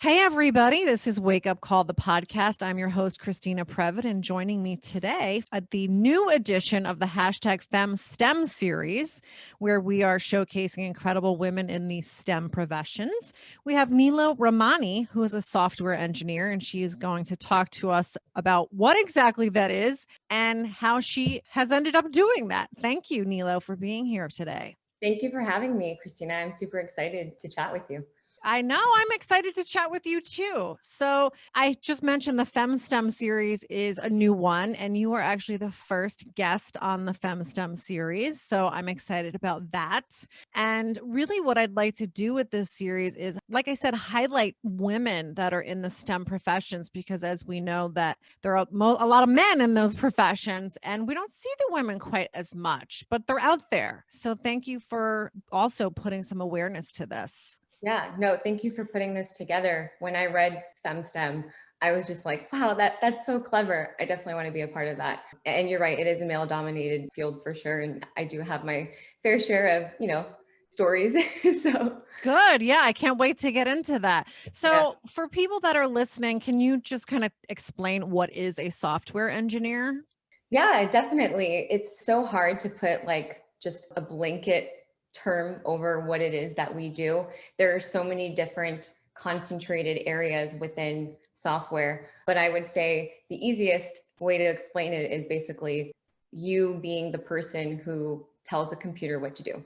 Hey, everybody. This is Wake Up Call, the podcast. I'm your host, Christina Previn, and joining me today at the new edition of the hashtag FemSTEM series, where we are showcasing incredible women in the STEM professions. We have Nilo Rahmani, who is a software engineer, and she is going to talk to us about what exactly that is and how she has ended up doing that. Thank you, Nilo, for being here today. Thank you for having me, Christina. I'm super excited to chat with you. I know. I'm excited to chat with you too. So, I just mentioned the FemSTEM series is a new one, and you are actually the first guest on the FemSTEM series. So, I'm excited about that. And really, what I'd like to do with this series is, like I said, highlight women that are in the STEM professions, because as we know, that there are a lot of men in those professions, and we don't see the women quite as much, but they're out there. So, thank you for also putting some awareness to this. Yeah, no, thank you for putting this together. When I read FemSTEM, I was just like, wow, that's so clever. I definitely want to be a part of that. And you're right, it is a male-dominated field for sure. And I do have my fair share of, stories. So Good. Yeah, I can't wait to get into that. yeah. So, for people that are listening, can you just kind of explain what is a software engineer? Yeah, definitely. It's so hard to put like just a blanket term over what it is that we do. There are so many different concentrated areas within software, but I would say the easiest way to explain it is basically you being the person who tells the computer what to do.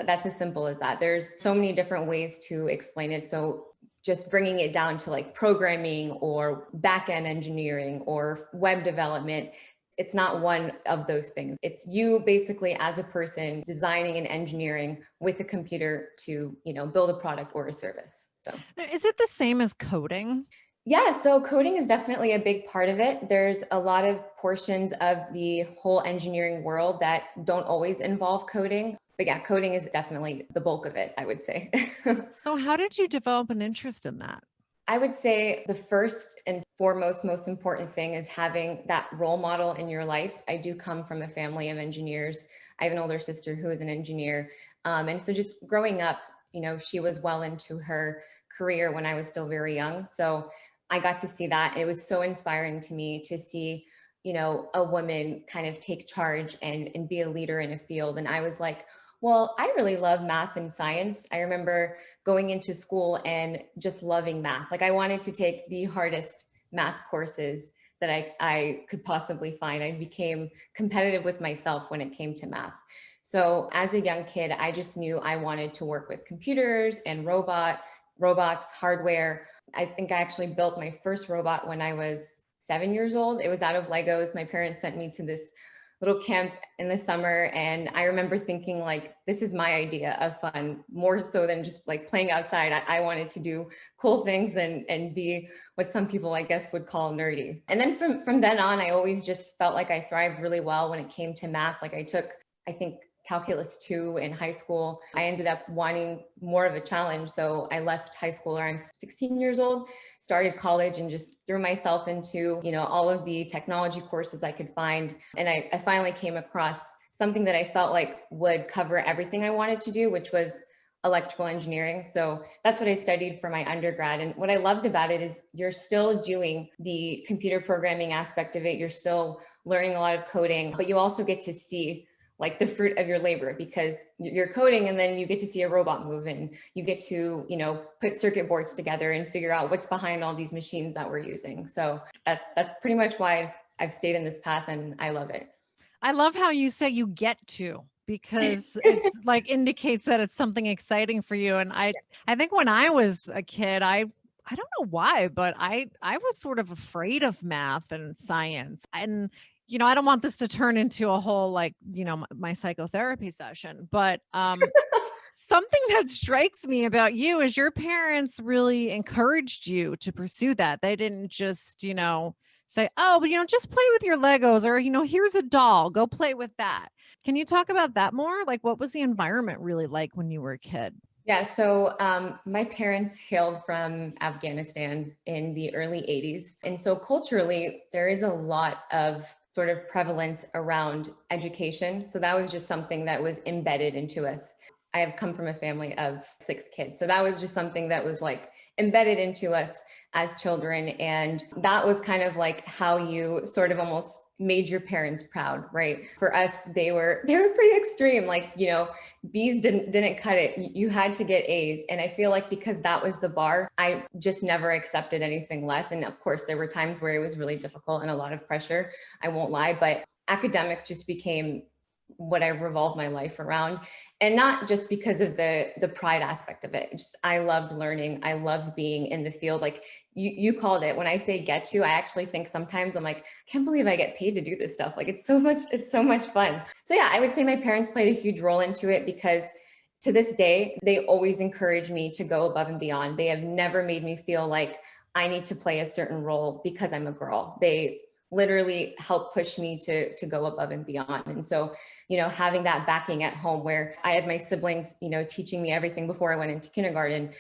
That's as simple as that. There's so many different ways to explain it. So just bringing it down to like programming or back-end engineering or web development, it's not one of those things. It's you basically as a person designing and engineering with a computer to, build a product or a service. So Now, is it the same as coding? yeah, so coding is definitely a big part of it. There's a lot of portions of the whole engineering world that don't always involve coding. But yeah, coding is definitely the bulk of it, I would say. So, how did you develop an interest in that? I would say the first and foremost, most important thing is having that role model in your life. I do come from a family of engineers. I have an older sister who is an engineer. And so just growing up, she was well into her career when I was still very young. So I got to see that. It was so inspiring to me to see, a woman kind of take charge and be a leader in a field. And I was like, well, I really love math and science. I remember going into school and just loving math. Like I wanted to take the hardest math courses that I could possibly find. I became competitive with myself when it came to math. So as a young kid, I just knew I wanted to work with computers and robots, hardware. I think I actually built my first robot when I was 7 years old. It was out of Legos. My parents sent me to this little camp in the summer. And I remember thinking like, this is my idea of fun, more so than just like playing outside. I wanted to do cool things and be what some people, I guess, would call nerdy. And then from then on, I always just felt like I thrived really well when it came to math. Like I took, I think, calculus 2 in high school. I ended up wanting more of a challenge. So I left high school around 16 years old, started college and just threw myself into, all of the technology courses I could find. And I finally came across something that I felt like would cover everything I wanted to do, which was electrical engineering. So that's what I studied for my undergrad. And what I loved about it is you're still doing the computer programming aspect of it. You're still learning a lot of coding, but you also get to see like the fruit of your labor because you're coding and then you get to see a robot move and you get to, put circuit boards together and figure out what's behind all these machines that we're using. So that's pretty much why I've stayed in this path and I love it. I love how you say you get to, because it's like indicates that it's something exciting for you. And I think when I was a kid, I don't know why, but I was sort of afraid of math and science. And I don't want this to turn into a whole like, my psychotherapy session, but something that strikes me about you is your parents really encouraged you to pursue that. They didn't just, say, oh, but just play with your Legos, or, here's a doll, go play with that. Can you talk about that more? Like, what was the environment really like when you were a kid? Yeah, so my parents hailed from Afghanistan in the early 80s. And so culturally, there is a lot of sort of prevalence around education. So that was just something that was embedded into us. I have come from a family of 6 kids. So that was just something that was like embedded into us as children. And that was kind of like how you sort of almost made your parents proud, right? For us, they were pretty extreme. Like, B's didn't cut it. You had to get A's. And I feel like because that was the bar, I just never accepted anything less. And of course, there were times where it was really difficult and a lot of pressure. I won't lie, but academics just became what I revolved my life around. And not just because of the pride aspect of it. Just I loved learning. I loved being in the field. Like you called it. When I say get to, I actually think sometimes I'm like, I can't believe I get paid to do this stuff. Like it's so much fun. So yeah, I would say my parents played a huge role into it because to this day, they always encourage me to go above and beyond. They have never made me feel like I need to play a certain role because I'm a girl. They literally help push me to go above and beyond. And so, having that backing at home where I had my siblings, teaching me everything before I went into kindergarten,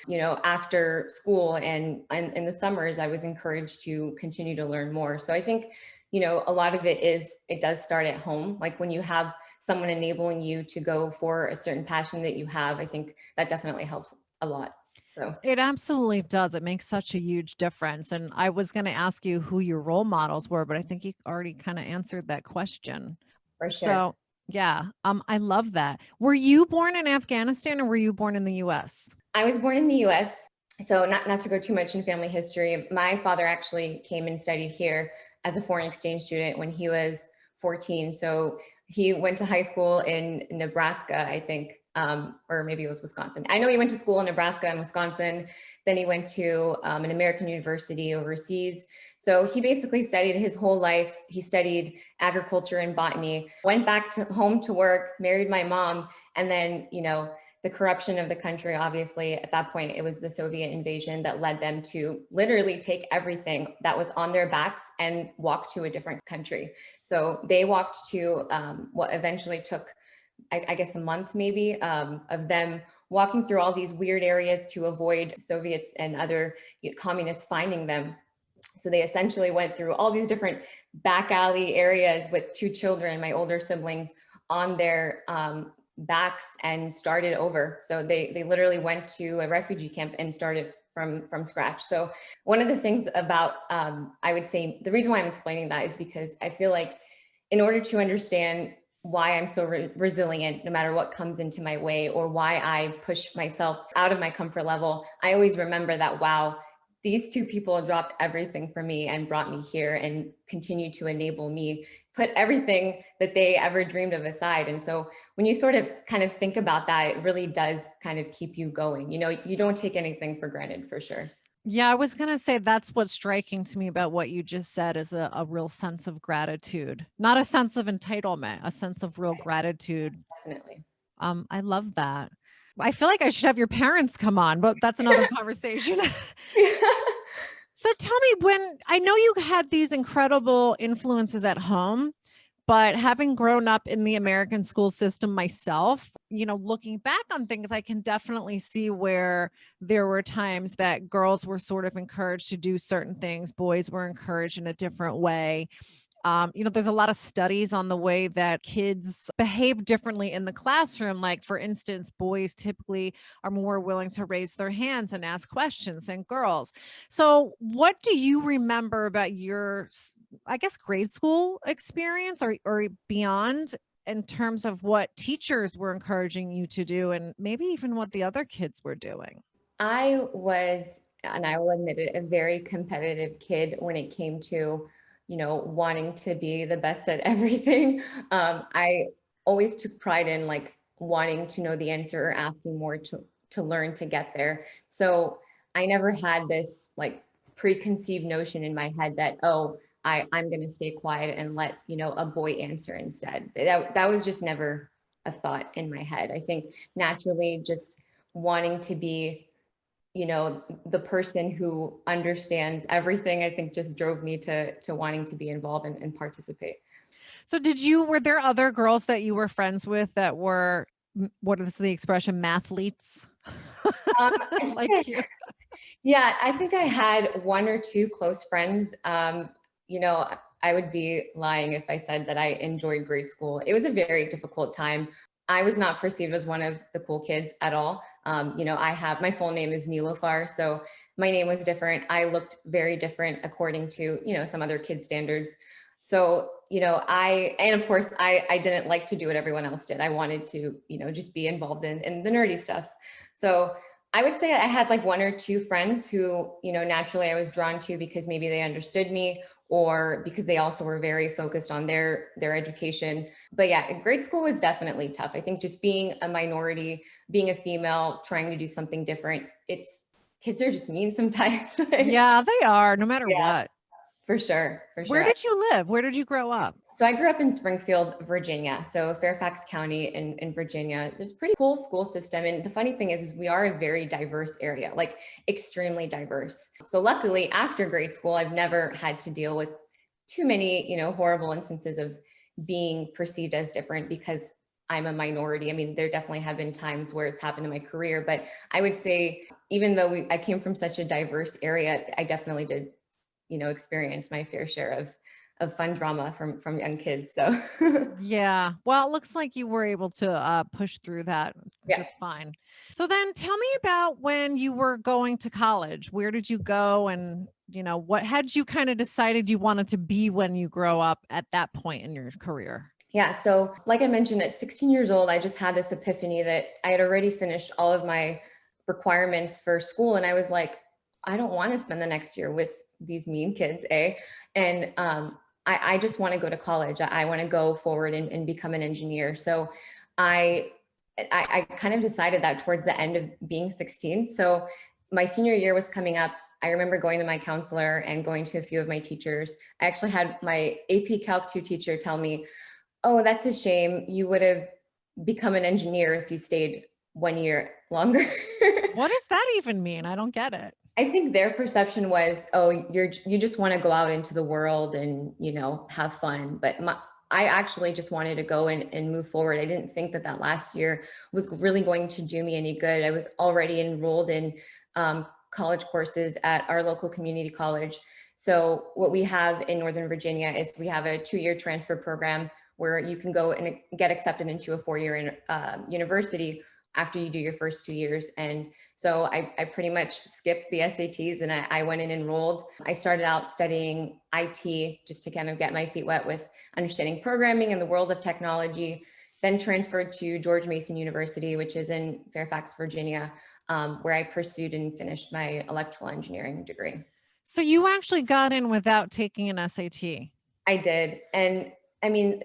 after school and in the summers, I was encouraged to continue to learn more. So I think, a lot of it does start at home. Like when you have someone enabling you to go for a certain passion that you have, I think that definitely helps a lot. So It absolutely does. It makes such a huge difference. And I was going to ask you who your role models were, but I think you already kind of answered that question. for sure. So, yeah, I love that. Were you born in Afghanistan or were you born in the US? I was born in the US. So not to go too much in family history, my father actually came and studied here as a foreign exchange student when he was 14. So he went to high school in Nebraska, I think, or maybe it was Wisconsin. I know he went to school in Nebraska and Wisconsin. Then he went to an American university overseas. So he basically studied his whole life. He studied agriculture and botany, went back to home to work, married my mom, and then, the corruption of the country, obviously, at that point, it was the Soviet invasion that led them to literally take everything that was on their backs and walk to a different country. So they walked to what eventually took, I guess, a month maybe of them walking through all these weird areas to avoid Soviets and other communists finding them. So they essentially went through all these different back alley areas with two children, my older siblings, on their backs and started over. So they literally went to a refugee camp and started from scratch. So one of the things about I would say the reason why I'm explaining that is because I feel like in order to understand why I'm so resilient no matter what comes into my way or why I push myself out of my comfort level, I always remember that, wow, these two people dropped everything for me and brought me here and continue to enable me, put everything that they ever dreamed of aside. And so when you sort of kind of think about that, it really does kind of keep you going. You don't take anything for granted, for sure. Yeah, I was going to say that's what's striking to me about what you just said is a real sense of gratitude, not a sense of entitlement, a sense of real gratitude. Definitely. I love that. I feel like I should have your parents come on, but that's another conversation. So tell me, when I know you had these incredible influences at home, but having grown up in the American school system myself, looking back on things, I can definitely see where there were times that girls were sort of encouraged to do certain things, boys were encouraged in a different way. There's a lot of studies on the way that kids behave differently in the classroom. Like, for instance, boys typically are more willing to raise their hands and ask questions than girls. So, what do you remember about your, I guess, grade school experience or beyond in terms of what teachers were encouraging you to do and maybe even what the other kids were doing? I was, and I will admit it, a very competitive kid when it came to, wanting to be the best at everything. I always took pride in like wanting to know the answer or asking more to learn to get there. So I never had this like preconceived notion in my head that, oh, I'm going to stay quiet and let, a boy answer instead. That was just never a thought in my head. I think naturally just wanting to be the person who understands everything, I think just drove me to wanting to be involved and participate. So, were there other girls that you were friends with that were, what is the expression, mathletes? Um, Like you? yeah, I think I had one or two close friends. I would be lying if I said that I enjoyed grade school. It was a very difficult time. I was not perceived as one of the cool kids at all. I have my full name is Nilo. So My name was different. I looked very different according to, some other kids' standards. So, and of course, I didn't like to do what everyone else did. I wanted to, just be involved in the nerdy stuff. So I would say I had like one or two friends who, naturally I was drawn to because maybe they understood me or because they also were very focused on their education. But yeah, grade school was definitely tough. I think just being a minority, being a female, trying to do something different, kids are just mean sometimes. Yeah, they are, no matter Yeah, what. for sure, for Where sure. did you live? Where did you grow up? So I grew up in Springfield, Virginia. So Fairfax County in Virginia. There's a pretty cool school system. And the funny thing is we are a very diverse area, like extremely diverse. So luckily after grade school, I've never had to deal with too many, horrible instances of being perceived as different because I'm a minority. I mean, there definitely have been times where it's happened in my career, but I would say even though I came from such a diverse area, I definitely did, experience my fair share of fun drama from young kids. So Yeah. Well, it looks like you were able to push through that yeah. just fine. So then tell me about when you were going to college. Where did you go? And, what had you kind of decided you wanted to be when you grow up at that point in your career? Yeah. So like I mentioned, at 16 years old, I just had this epiphany that I had already finished all of my requirements for school. And I was like, I don't want to spend the next year with these mean kids, eh? And I just want to go to college. I want to go forward and become an engineer. So I, I kind of decided that towards the end of being 16. So my senior year was coming up. I remember going to my counselor and going to a few of my teachers. I actually had my AP Calc 2 teacher tell me, oh, that's a shame. You would have become an engineer if you stayed 1 year longer. What does that even mean? I don't get it. I think their perception was, oh, you just want to go out into the world and, have fun. But I actually just wanted to go and move forward. I didn't think that last year was really going to do me any good. I was already enrolled in college courses at our local community college. So what we have in Northern Virginia is we have a 2-year transfer program where you can go and get accepted into a 4-year university after you do your first 2 years. And so I pretty much skipped the SATs and I went and enrolled. I started out studying IT just to kind of get my feet wet with understanding programming and the world of technology, then transferred to George Mason University, which is in Fairfax, Virginia, where I pursued and finished my electrical engineering degree. So you actually got in without taking an SAT. I did. And I mean,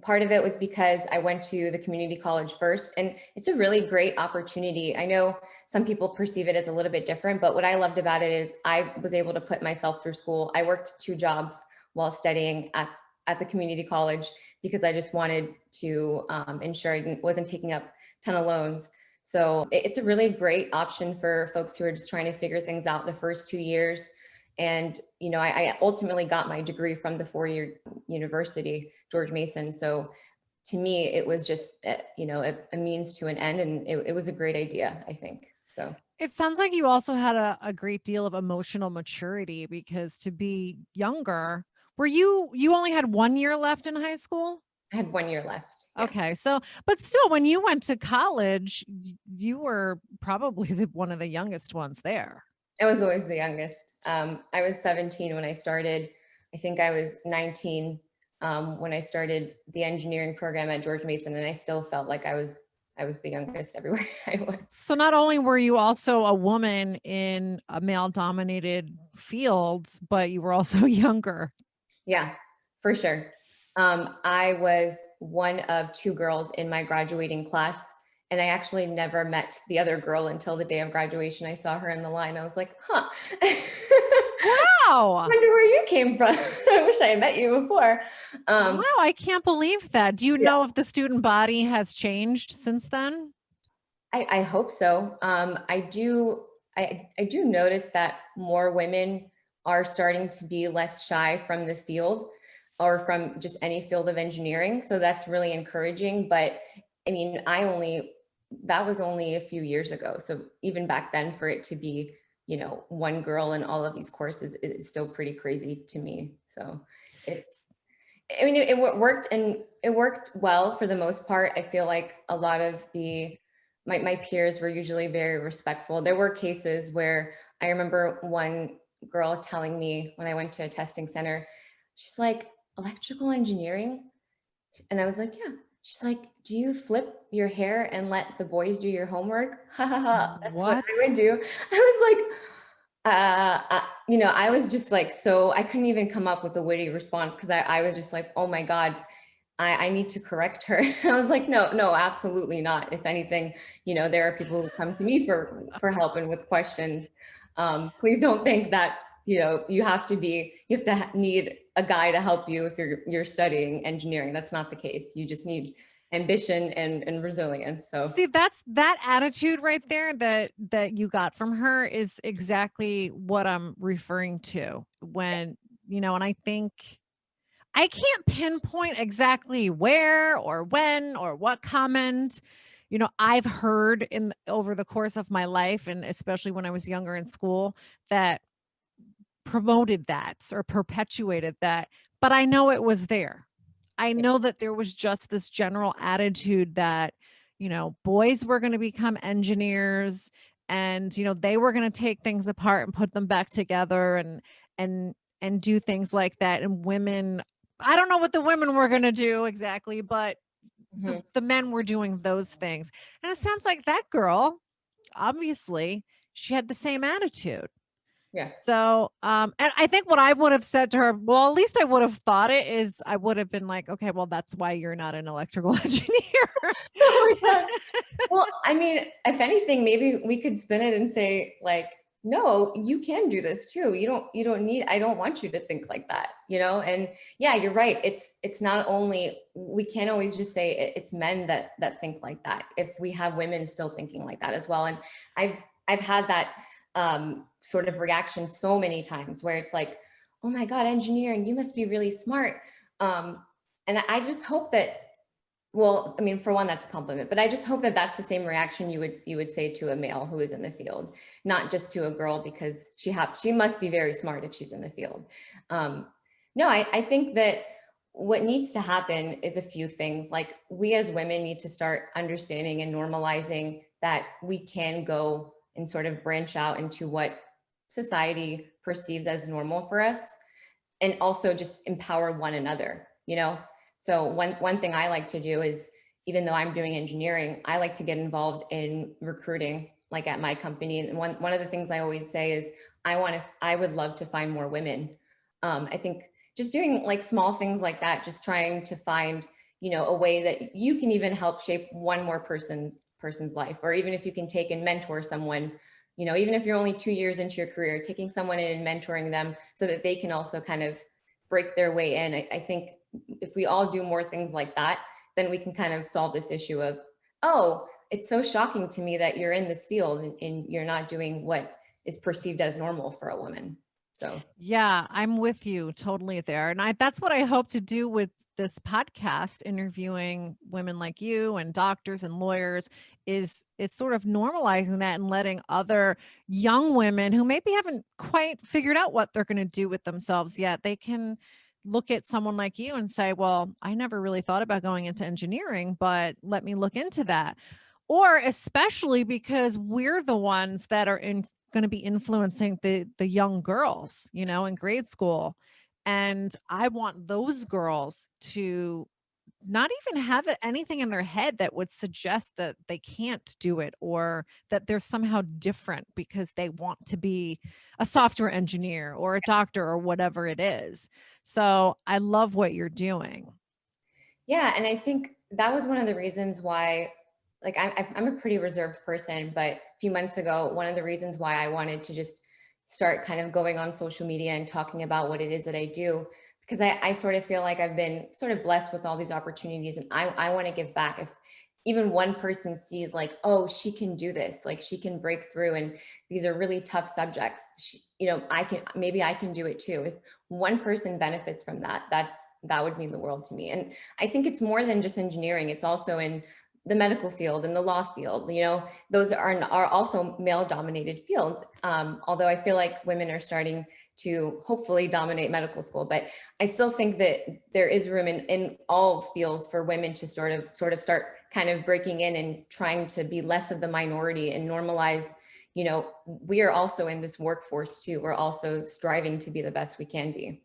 part of it was because I went to the community college first, and it's a really great opportunity. I know some people perceive it as a little bit different, but what I loved about it is I was able to put myself through school. I worked 2 jobs while studying at the community college because I just wanted to ensure I wasn't taking up a ton of loans. So it's a really great option for folks who are just trying to figure things out the first 2 years. And, I ultimately got my degree from the 4-year university, George Mason. So to me, it was just, a means to an end. And it was a great idea, I think. So It sounds like you also had a great deal of emotional maturity because to be younger, you only had 1 year left in high school? I had 1 year left. Yeah. Okay. So, but still, when you went to college, you were probably one of the youngest ones there. I was always the youngest. I was 17 when I started. I think I was 19 when I started the engineering program at George Mason, and I still felt like I was the youngest everywhere I went. So not only were you also a woman in a male dominated field, but you were also younger. Yeah, for sure. I was one of 2 girls in my graduating class, and I actually never met the other girl until the day of graduation. I saw her in the line. I was like, huh. Wow. Wonder where you came from. I wish I had met you before. Wow, I can't believe that. Do you Yeah, know if the student body has changed since then? I hope so. I do notice that more women are starting to be less shy from the field or from just any field of engineering. So that's really encouraging. But I mean, that was only a few years ago. So even back then, for it to be, one girl in all of these courses is still pretty crazy to me. So it's, I mean, worked, and it worked well for the most part. I feel like a lot of my peers were usually very respectful. There were cases where I remember one girl telling me when I went to a testing center, she's like, electrical engineering? And I was like, yeah. She's like, do you flip your hair and let the boys do your homework? Ha ha ha. That's what I What? would do. I was like, I was just like, so I couldn't even come up with a witty response because I was just like, oh my God, I need to correct her. I was like, no, no, absolutely not. If anything, there are people who come to me for help and with questions. Please don't think that, you have to need a guy to help you if you're studying engineering. That's not the case. You just need ambition and resilience. So See, that's that attitude right there that you got from her is exactly what I'm referring to when, and I think I can't pinpoint exactly where or when or what comment, I've heard in over the course of my life and especially when I was younger in school that promoted that or perpetuated that, but I know it was there. I yeah. know that there was just this general attitude that, boys were going to become engineers and, they were going to take things apart and put them back together and and do things like that. And women, I don't know what the women were going to do exactly, but Mhm. the men were doing those things. And it sounds like that girl, obviously, she had the same attitude. Yeah. So, and I think what I would have said to her, well, at least I would have thought it is I would have been like, okay, well, that's why you're not an electrical engineer. Oh my God. Well, I mean, if anything, maybe we could spin it and say like, no, you can do this too. You don't need, I don't want you to think like that, And yeah, you're right. It's not only, we can't always just say it's men that think like that. If we have women still thinking like that as well. And I've had that sort of reaction so many times where it's like, oh my God, engineering, you must be really smart. And I just hope that, well, I mean, for one, that's a compliment, but I just hope that that's the same reaction you would say to a male who is in the field, not just to a girl because she must be very smart if she's in the field. No, I think that what needs to happen is a few things. Like we as women need to start understanding and normalizing that we can go and sort of branch out into what society perceives as normal for us, and also just empower one another. So one thing I like to do is, even though I'm doing engineering, I like to get involved in recruiting, like at my company. And one of the things I always say is I would love to find more women. I think just doing like small things like that, just trying to find, a way that you can even help shape one more person's life, or even if you can take and mentor someone, even if you're only 2 years into your career, taking someone in and mentoring them so that they can also kind of break their way in. I think if we all do more things like that, then we can kind of solve this issue of, oh, it's so shocking to me that you're in this field and you're not doing what is perceived as normal for a woman. So Yeah, I'm with you totally there. And that's what I hope to do with this podcast, interviewing women like you and doctors and lawyers is sort of normalizing that and letting other young women who maybe haven't quite figured out what they're going to do with themselves yet, they can look at someone like you and say, well, I never really thought about going into engineering, but let me look into that. Or especially because we're the ones that are in going to be influencing the young girls, in grade school. And I want those girls to not even have anything in their head that would suggest that they can't do it or that they're somehow different because they want to be a software engineer or a doctor or whatever it is. So I love what you're doing. yeah, and I think that was one of the reasons why, like, I'm a pretty reserved person, but a few months ago, one of the reasons why I wanted to just start kind of going on social media and talking about what it is that I do, because I sort of feel like I've been sort of blessed with all these opportunities, and I want to give back. If even one person sees like, oh, she can do this, like she can break through, and these are really tough subjects. Maybe I can do it too. If one person benefits from that, that would mean the world to me. And I think it's more than just engineering. It's also in the medical field and the law field. Those are also male dominated fields. Although I feel like women are starting to hopefully dominate medical school, but I still think that there is room in all fields for women to sort of start kind of breaking in and trying to be less of the minority and normalize, we are also in this workforce too. We're also striving to be the best we can be.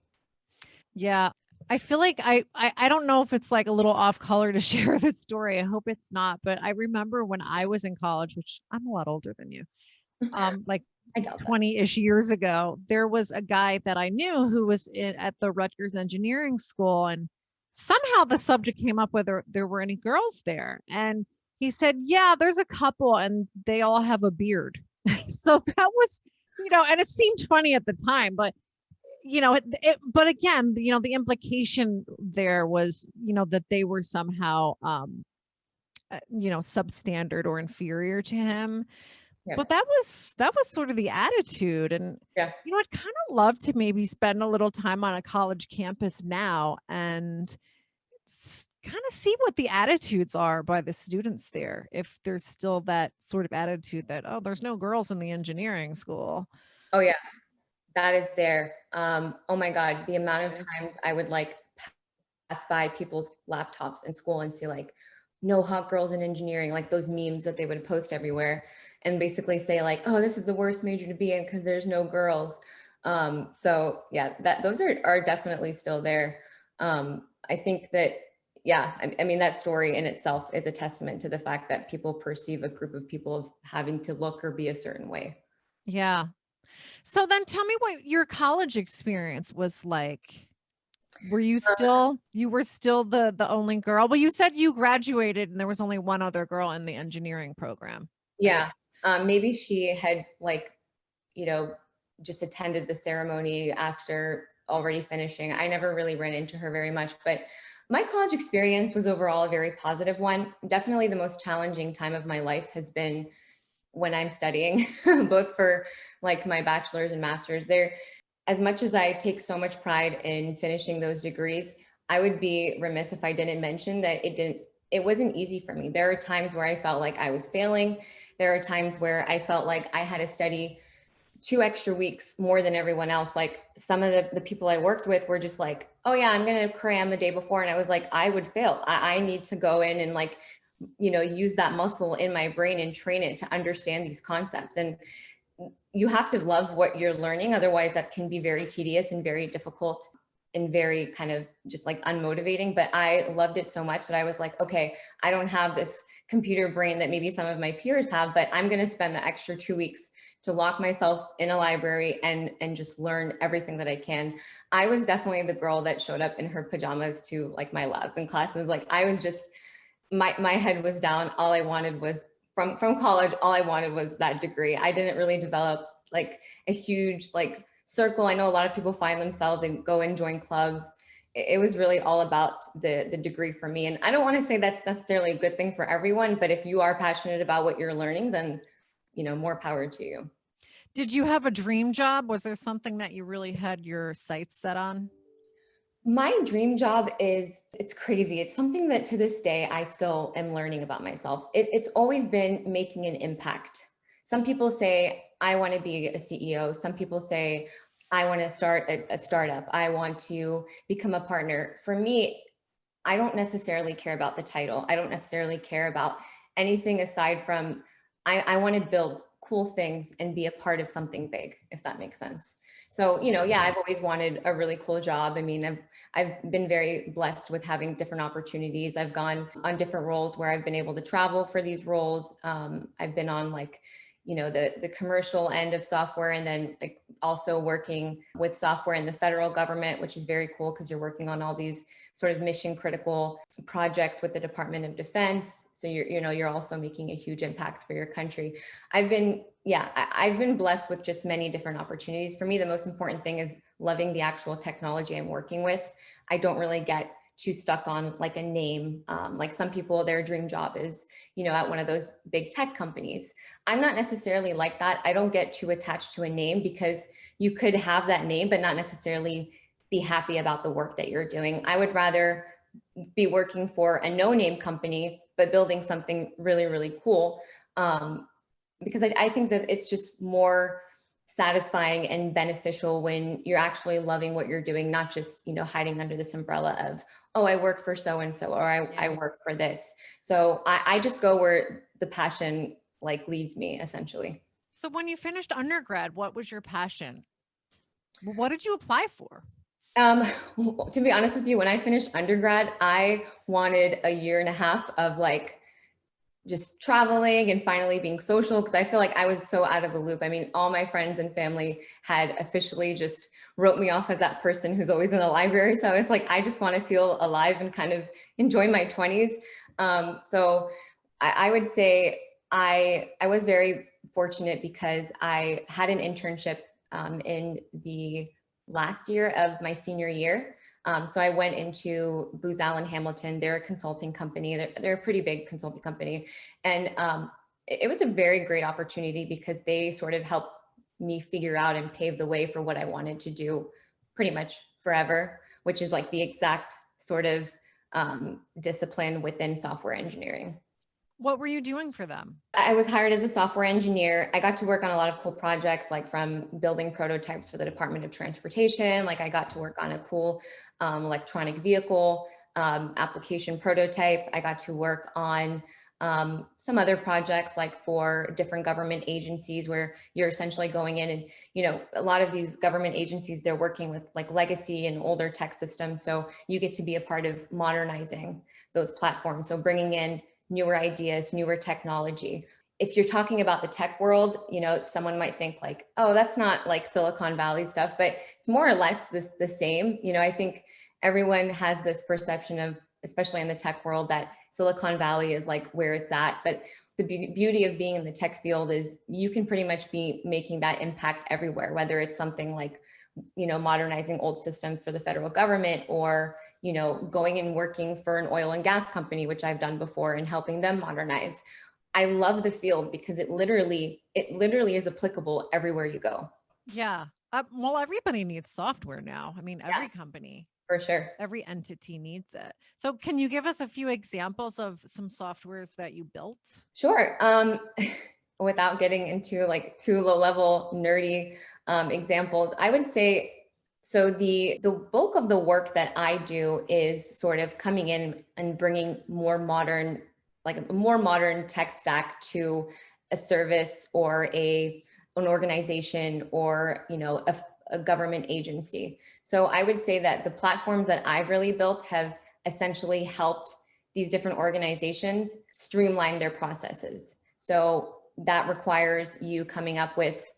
Yeah. I feel like I don't know if it's like a little off color to share this story. I hope it's not, but I remember when I was in college, which I'm a lot older than you, like I doubt that. 20-ish years ago, there was a guy that I knew who was at the Rutgers Engineering School, and somehow the subject came up whether there were any girls there. And he said, yeah, there's a couple and they all have a beard. So that was, and it seemed funny at the time, but but again, the implication there was, that they were somehow, substandard or inferior to him. Yeah. But that was sort of the attitude. And, Yeah. I'd kind of love to maybe spend a little time on a college campus now and kind of see what the attitudes are by the students there. If there's still that sort of attitude that, oh, there's no girls in the engineering school. Oh yeah, that is there. Oh my God, the amount of Right. times I would like pass by people's laptops in school and see like no hot girls in engineering, like those memes that they would post everywhere and basically say like, oh, this is the worst major to be in because there's no girls. So yeah, those are definitely still there. I think that, yeah, I mean, that story in itself is a testament to the fact that people perceive a group of people of having to look or be a certain way. Yeah. So then tell me what your college experience was like. Were you were still the only girl? Well, you said you graduated and there was only one other girl in the engineering program, right? Yeah. Maybe she had like, you know, just attended the ceremony after already finishing. I never really ran into her very much, but my college experience was overall a very positive one. Definitely the most challenging time of my life has been when I'm studying, both for like my bachelor's and master's. There, as much as I take so much pride in finishing those degrees, I would be remiss if I didn't mention that it wasn't easy for me. There are times where I felt like I was failing. There are times where I felt like I had to study 2 extra weeks more than everyone else. Like some of the people I worked with were just like, oh yeah, I'm going to cram the day before. And I was like, I would fail. I need to go in and like, use that muscle in my brain and train it to understand these concepts. And you have to love what you're learning. Otherwise that can be very tedious and very difficult and very kind of just like unmotivating. But I loved it so much that I was like, okay, I don't have this computer brain that maybe some of my peers have, but I'm going to spend the extra 2 weeks to lock myself in a library and just learn everything that I can. I was definitely the girl that showed up in her pajamas to like my labs and classes. Like I was just, my head was down. All I wanted was from college, all I wanted was that degree. I didn't really develop like a huge like circle. I know a lot of people find themselves and go and join clubs. It was really all about the degree for me. And I don't want to say that's necessarily a good thing for everyone, but if you are passionate about what you're learning, then more power to you. Did you have a dream job? Was there something that you really had your sights set on? My dream job it's crazy. It's something that to this day I still am learning about myself. It's always been making an impact. Some people say, I want to be a CEO. Some people say, I want to start a startup. I want to become a partner. For me, I don't necessarily care about the title. I don't necessarily care about anything aside from I want to build cool things and be a part of something big, if that makes sense. So, yeah, I've always wanted a really cool job. I mean, I've been very blessed with having different opportunities. I've gone on different roles where I've been able to travel for these roles. I've been on like, the commercial end of software, and then like also working with software in the federal government, which is very cool because you're working on all these sort of mission critical projects with the Department of Defense. So you're also making a huge impact for your country. I've been blessed with just many different opportunities. For me, the most important thing is loving the actual technology I'm working with. I don't really get too stuck on like a name. Like some people, their dream job is, at one of those big tech companies. I'm not necessarily like that. I don't get too attached to a name because you could have that name, but not necessarily be happy about the work that you're doing. I would rather be working for a no-name company, but building something really, really cool. Because I think that it's just more satisfying and beneficial when you're actually loving what you're doing, not just, hiding under this umbrella of, oh, I work for so-and-so, or I Yeah. work for this. So I just go where the passion like leads me essentially. So when you finished undergrad, what was your passion? What did you apply for? Um, to be honest with you, when I finished undergrad, I wanted a year and a half of like just traveling and finally being social because I feel like I was so out of the loop. I mean, all my friends and family had officially just wrote me off as that person who's always in a library. So I was like, I just want to feel alive and kind of enjoy my 20s. So I would say I was very fortunate because I had an internship in the last year of my senior year. So I went into Booz Allen Hamilton. They're a consulting company. They're a pretty big consulting company. And it was a very great opportunity because they sort of helped me figure out and pave the way for what I wanted to do pretty much forever, which is like the exact sort of discipline within software engineering. What were you doing for them? I was hired as a software engineer. I got to work on a lot of cool projects, like from building prototypes for the Department of Transportation. Like I got to work on a cool electronic vehicle application prototype. I got to work on some other projects like for different government agencies where you're essentially going in and, you know, a lot of these government agencies, they're working with like legacy and older tech systems. So you get to be a part of modernizing those platforms. So bringing in newer ideas, newer technology. If you're talking about the tech world, you know, someone might think like, oh, that's not like Silicon Valley stuff, but it's more or less the same. You know, I think everyone has this perception of, especially in the tech world, that Silicon Valley is like where it's at. But the beauty of being in the tech field is you can pretty much be making that impact everywhere, whether it's something like, you know, modernizing old systems for the federal government, or, you know, going and working for an oil and gas company, which I've done before, and helping them modernize. I love the field because it literally is applicable everywhere you go. Yeah. Well, everybody needs software now. I mean, Yeah, every company, for sure. every entity needs it. So, can you give us a few examples of some softwares that you built? Sure. Without getting into like too low level nerdy examples, I would say, so the bulk of the work that I do is sort of coming in and bringing more modern, like a more modern tech stack to a service or an organization, or, you know, a government agency. So I would say that the platforms that I've really built have essentially helped these different organizations streamline their processes. So that requires you coming up with,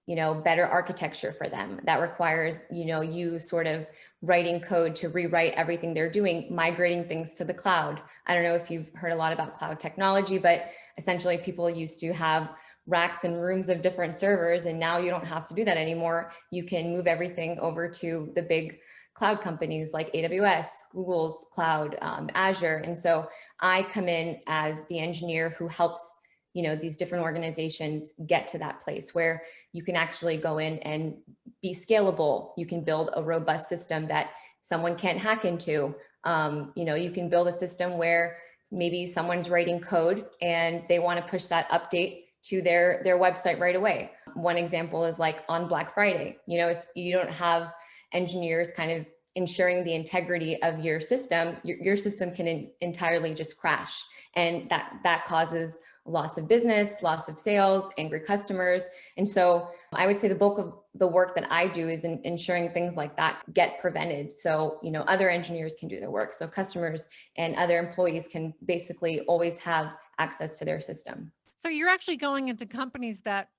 you know, better architecture for them. That requires, you know, you sort of writing code to rewrite everything they're doing, migrating things to the cloud. I don't know if you've heard a lot about cloud technology, but essentially people used to have racks and rooms of different servers, and now you don't have to do that anymore. You can move everything over to the big cloud companies like AWS, Google's cloud, Azure. And so I come in as the engineer who helps, you know, these different organizations get to that place where you can actually go in and be scalable. You can build a robust system that someone can't hack into. You know, you can build a system where maybe someone's writing code and they want to push that update to their website right away. One example is like on Black Friday. You know, if you don't have engineers kind of ensuring the integrity of your system, your system can entirely just crash. And that causes loss of business, loss of sales, angry customers. And so I would say the bulk of the work that I do is in ensuring things like that get prevented. So, you know, other engineers can do their work. So customers and other employees can basically always have access to their system. So, you're actually going into companies that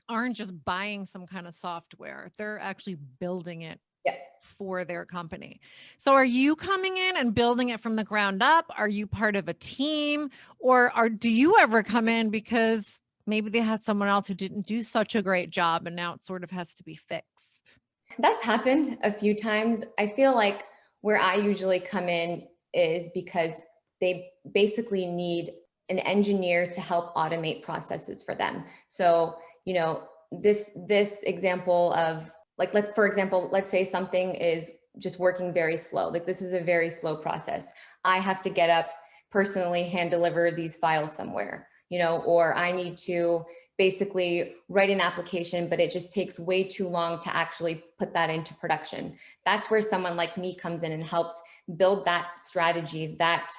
aren't just buying some kind of software, they're actually building it Yeah. for their company. So are you coming in and building it from the ground up? Are you part of a team, or do you ever come in because maybe they had someone else who didn't do such a great job and now it sort of has to be fixed? That's happened a few times. I feel like where I usually come in is because they basically need an engineer to help automate processes for them. So, you know, this example of like, for example, let's say something is just working very slow. Like this is a very slow process. I have to get up personally, hand deliver these files somewhere, you know, or I need to basically write an application, but it just takes way too long to actually put that into production. That's where someone like me comes in and helps build that strategy, that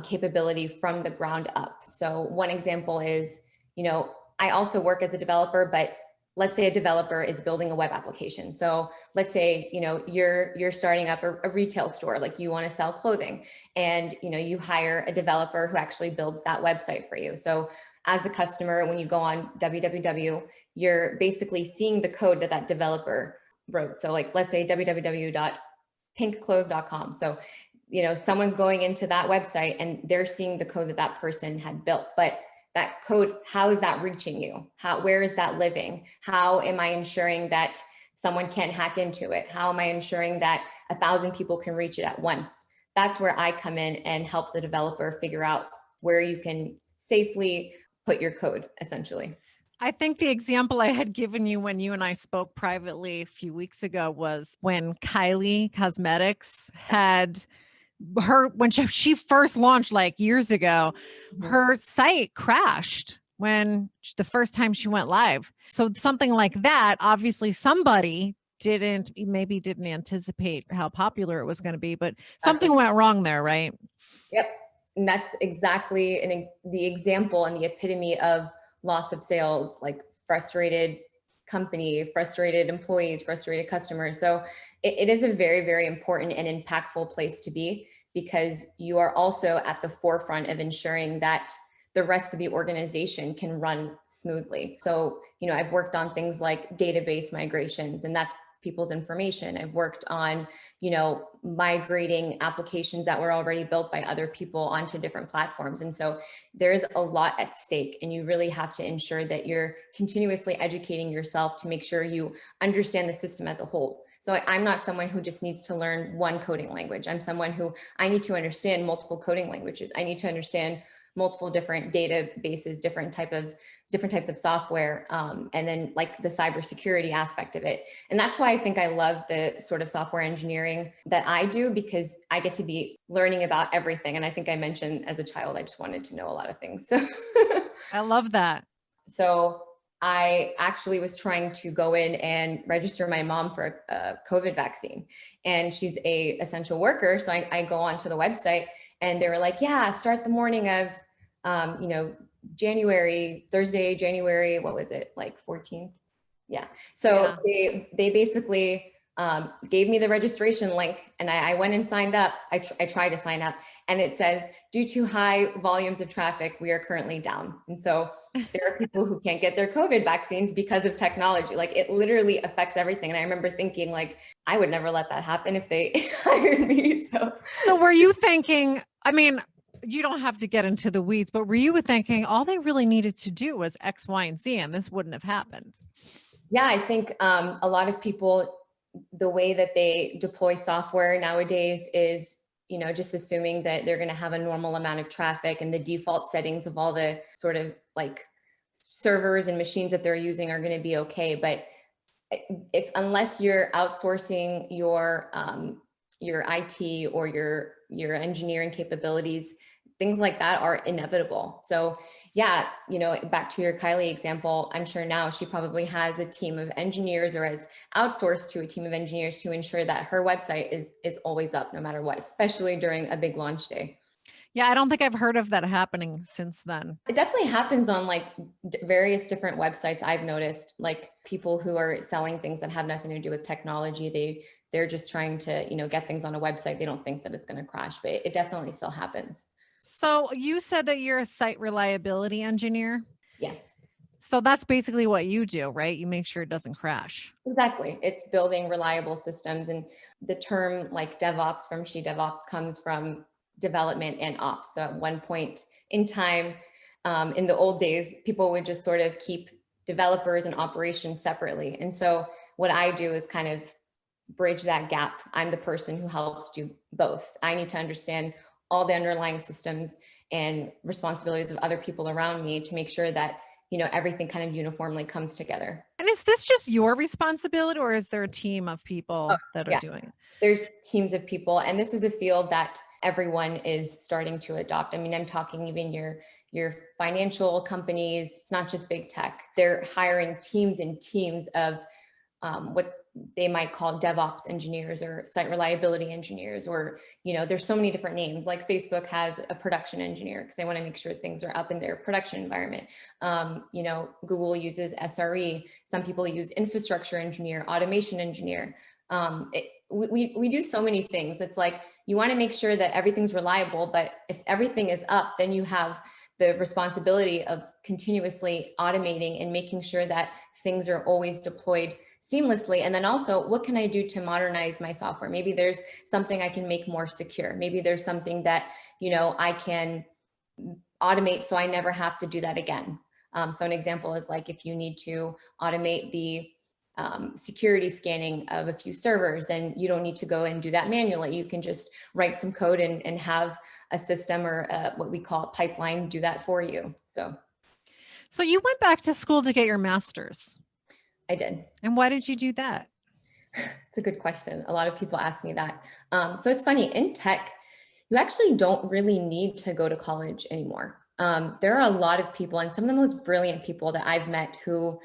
capability from the ground up. So one example is, you know, I also work as a developer, but let's say a developer is building a web application. So let's say, you're starting up a retail store, like you want to sell clothing, and, you hire a developer who actually builds that website for you. So as a customer, when you go on www, you're basically seeing the code that developer wrote. So like, let's say www.pinkclothes.com. So, someone's going into that website and they're seeing the code that person had built, but that code, how is that reaching you? Where is that living? How am I ensuring that someone can't hack into it? How am I ensuring that 1,000 people can reach it at once? That's where I come in and help the developer figure out where you can safely put your code, essentially. I think the example I had given you when you and I spoke privately a few weeks ago was when Kylie Cosmetics had when she first launched like years ago, her site crashed the first time she went live. So something like that, obviously somebody maybe didn't anticipate how popular it was going to be, but something went wrong there, right? Yep. And that's exactly the example and the epitome of loss of sales, like frustrated company, frustrated employees, frustrated customers. So it is a very, very important and impactful place to be, because you are also at the forefront of ensuring that the rest of the organization can run smoothly. So, I've worked on things like database migrations, and that's people's information. I've worked on, migrating applications that were already built by other people onto different platforms. And so there's a lot at stake, and you really have to ensure that you're continuously educating yourself to make sure you understand the system as a whole. So I'm not someone who just needs to learn one coding language. I'm someone who I need to understand multiple coding languages. I need to understand multiple different databases, different types of software, and then like the cybersecurity aspect of it. And that's why I think I love the sort of software engineering that I do, because I get to be learning about everything. And I think I mentioned as a child, I just wanted to know a lot of things. So I love that. So I actually was trying to go in and register my mom for a COVID vaccine, and she's a essential worker. So I go onto the website, and they were like, yeah, start the morning of, Thursday, January, what was it? Like 14th. Yeah. So Yeah. they basically gave me the registration link, and I went and signed up. I tried to sign up, and it says, due to high volumes of traffic, we are currently down. And so there are people who can't get their COVID vaccines because of technology. Like, it literally affects everything. And I remember thinking, like, I would never let that happen if they hired me. So were you thinking, I mean, you don't have to get into the weeds, but were you thinking all they really needed to do was X, Y, and Z, and this wouldn't have happened? Yeah, I think a lot of people, the way that they deploy software nowadays is, just assuming that they're going to have a normal amount of traffic, and the default settings of all the sort of like servers and machines that they're using are going to be okay. But unless you're outsourcing your IT or your engineering capabilities, things like that are inevitable. So yeah, back to your Kylie example, I'm sure now she probably has a team of engineers, or has outsourced to a team of engineers to ensure that her website is always up no matter what, especially during a big launch day. Yeah, I don't think I've heard of that happening since then. It definitely happens on like various different websites. I've noticed, like, people who are selling things that have nothing to do with technology, they're just trying to, get things on a website. They don't think that it's going to crash, but it definitely still happens. So you said that you're a site reliability engineer. Yes, So that's basically what you do, right? You make sure it doesn't crash. exactly. It's building reliable systems. And the term like DevOps from She DevOps comes from development and ops. So at one point in time, in the old days, people would just sort of keep developers and operations separately. And so what I do is kind of bridge that gap. I'm the person who helps do both. I need to understand all the underlying systems and responsibilities of other people around me to make sure that, everything kind of uniformly comes together. And is this just your responsibility, or is there a team of people that are Yeah, doing it? there's teams of people, and this is a field that everyone is starting to adopt. I mean, I'm talking even your financial companies. It's not just big tech. They're hiring teams and teams of what they might call DevOps engineers or site reliability engineers, or, there's so many different names. Like Facebook has a production engineer because they want to make sure things are up in their production environment. Google uses SRE. Some people use infrastructure engineer, automation engineer. We do so many things. It's like, you want to make sure that everything's reliable, but if everything is up, then you have the responsibility of continuously automating and making sure that things are always deployed seamlessly. And then also, what can I do to modernize my software? Maybe there's something I can make more secure. Maybe there's something that, I can automate so I never have to do that again. So an example is like, if you need to automate the security scanning of a few servers, then you don't need to go and do that manually. You can just write some code and have a system or what we call a pipeline do that for you. So you went back to school to get your master's. I did. And why did you do that? It's a good question. A lot of people ask me that. So it's funny, in tech, you actually don't really need to go to college anymore. There are a lot of people, and some of the most brilliant people that I've met who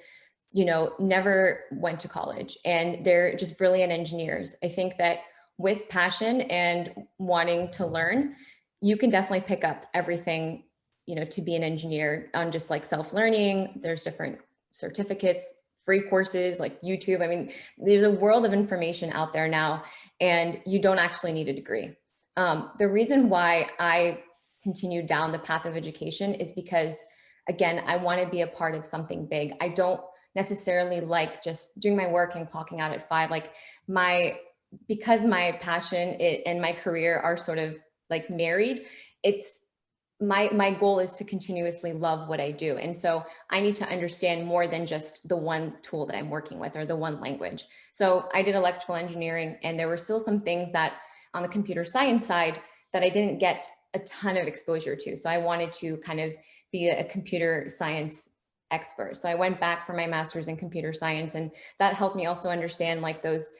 never went to college, and they're just brilliant engineers. I think that with passion and wanting to learn, you can definitely pick up everything, to be an engineer on just like self-learning. There's different certificates, free courses, like YouTube. I mean, there's a world of information out there now, and you don't actually need a degree. The reason why I continued down the path of education is because, again, I want to be a part of something big. I don't necessarily like just doing my work and clocking out at 5. Like because my passion and my career are sort of like married, it's my goal is to continuously love what I do. And so I need to understand more than just the one tool that I'm working with or the one language. So I did electrical engineering, and there were still some things that on the computer science side that I didn't get a ton of exposure to. So I wanted to kind of be a computer science expert. So I went back for my master's in computer science, and that helped me also understand like those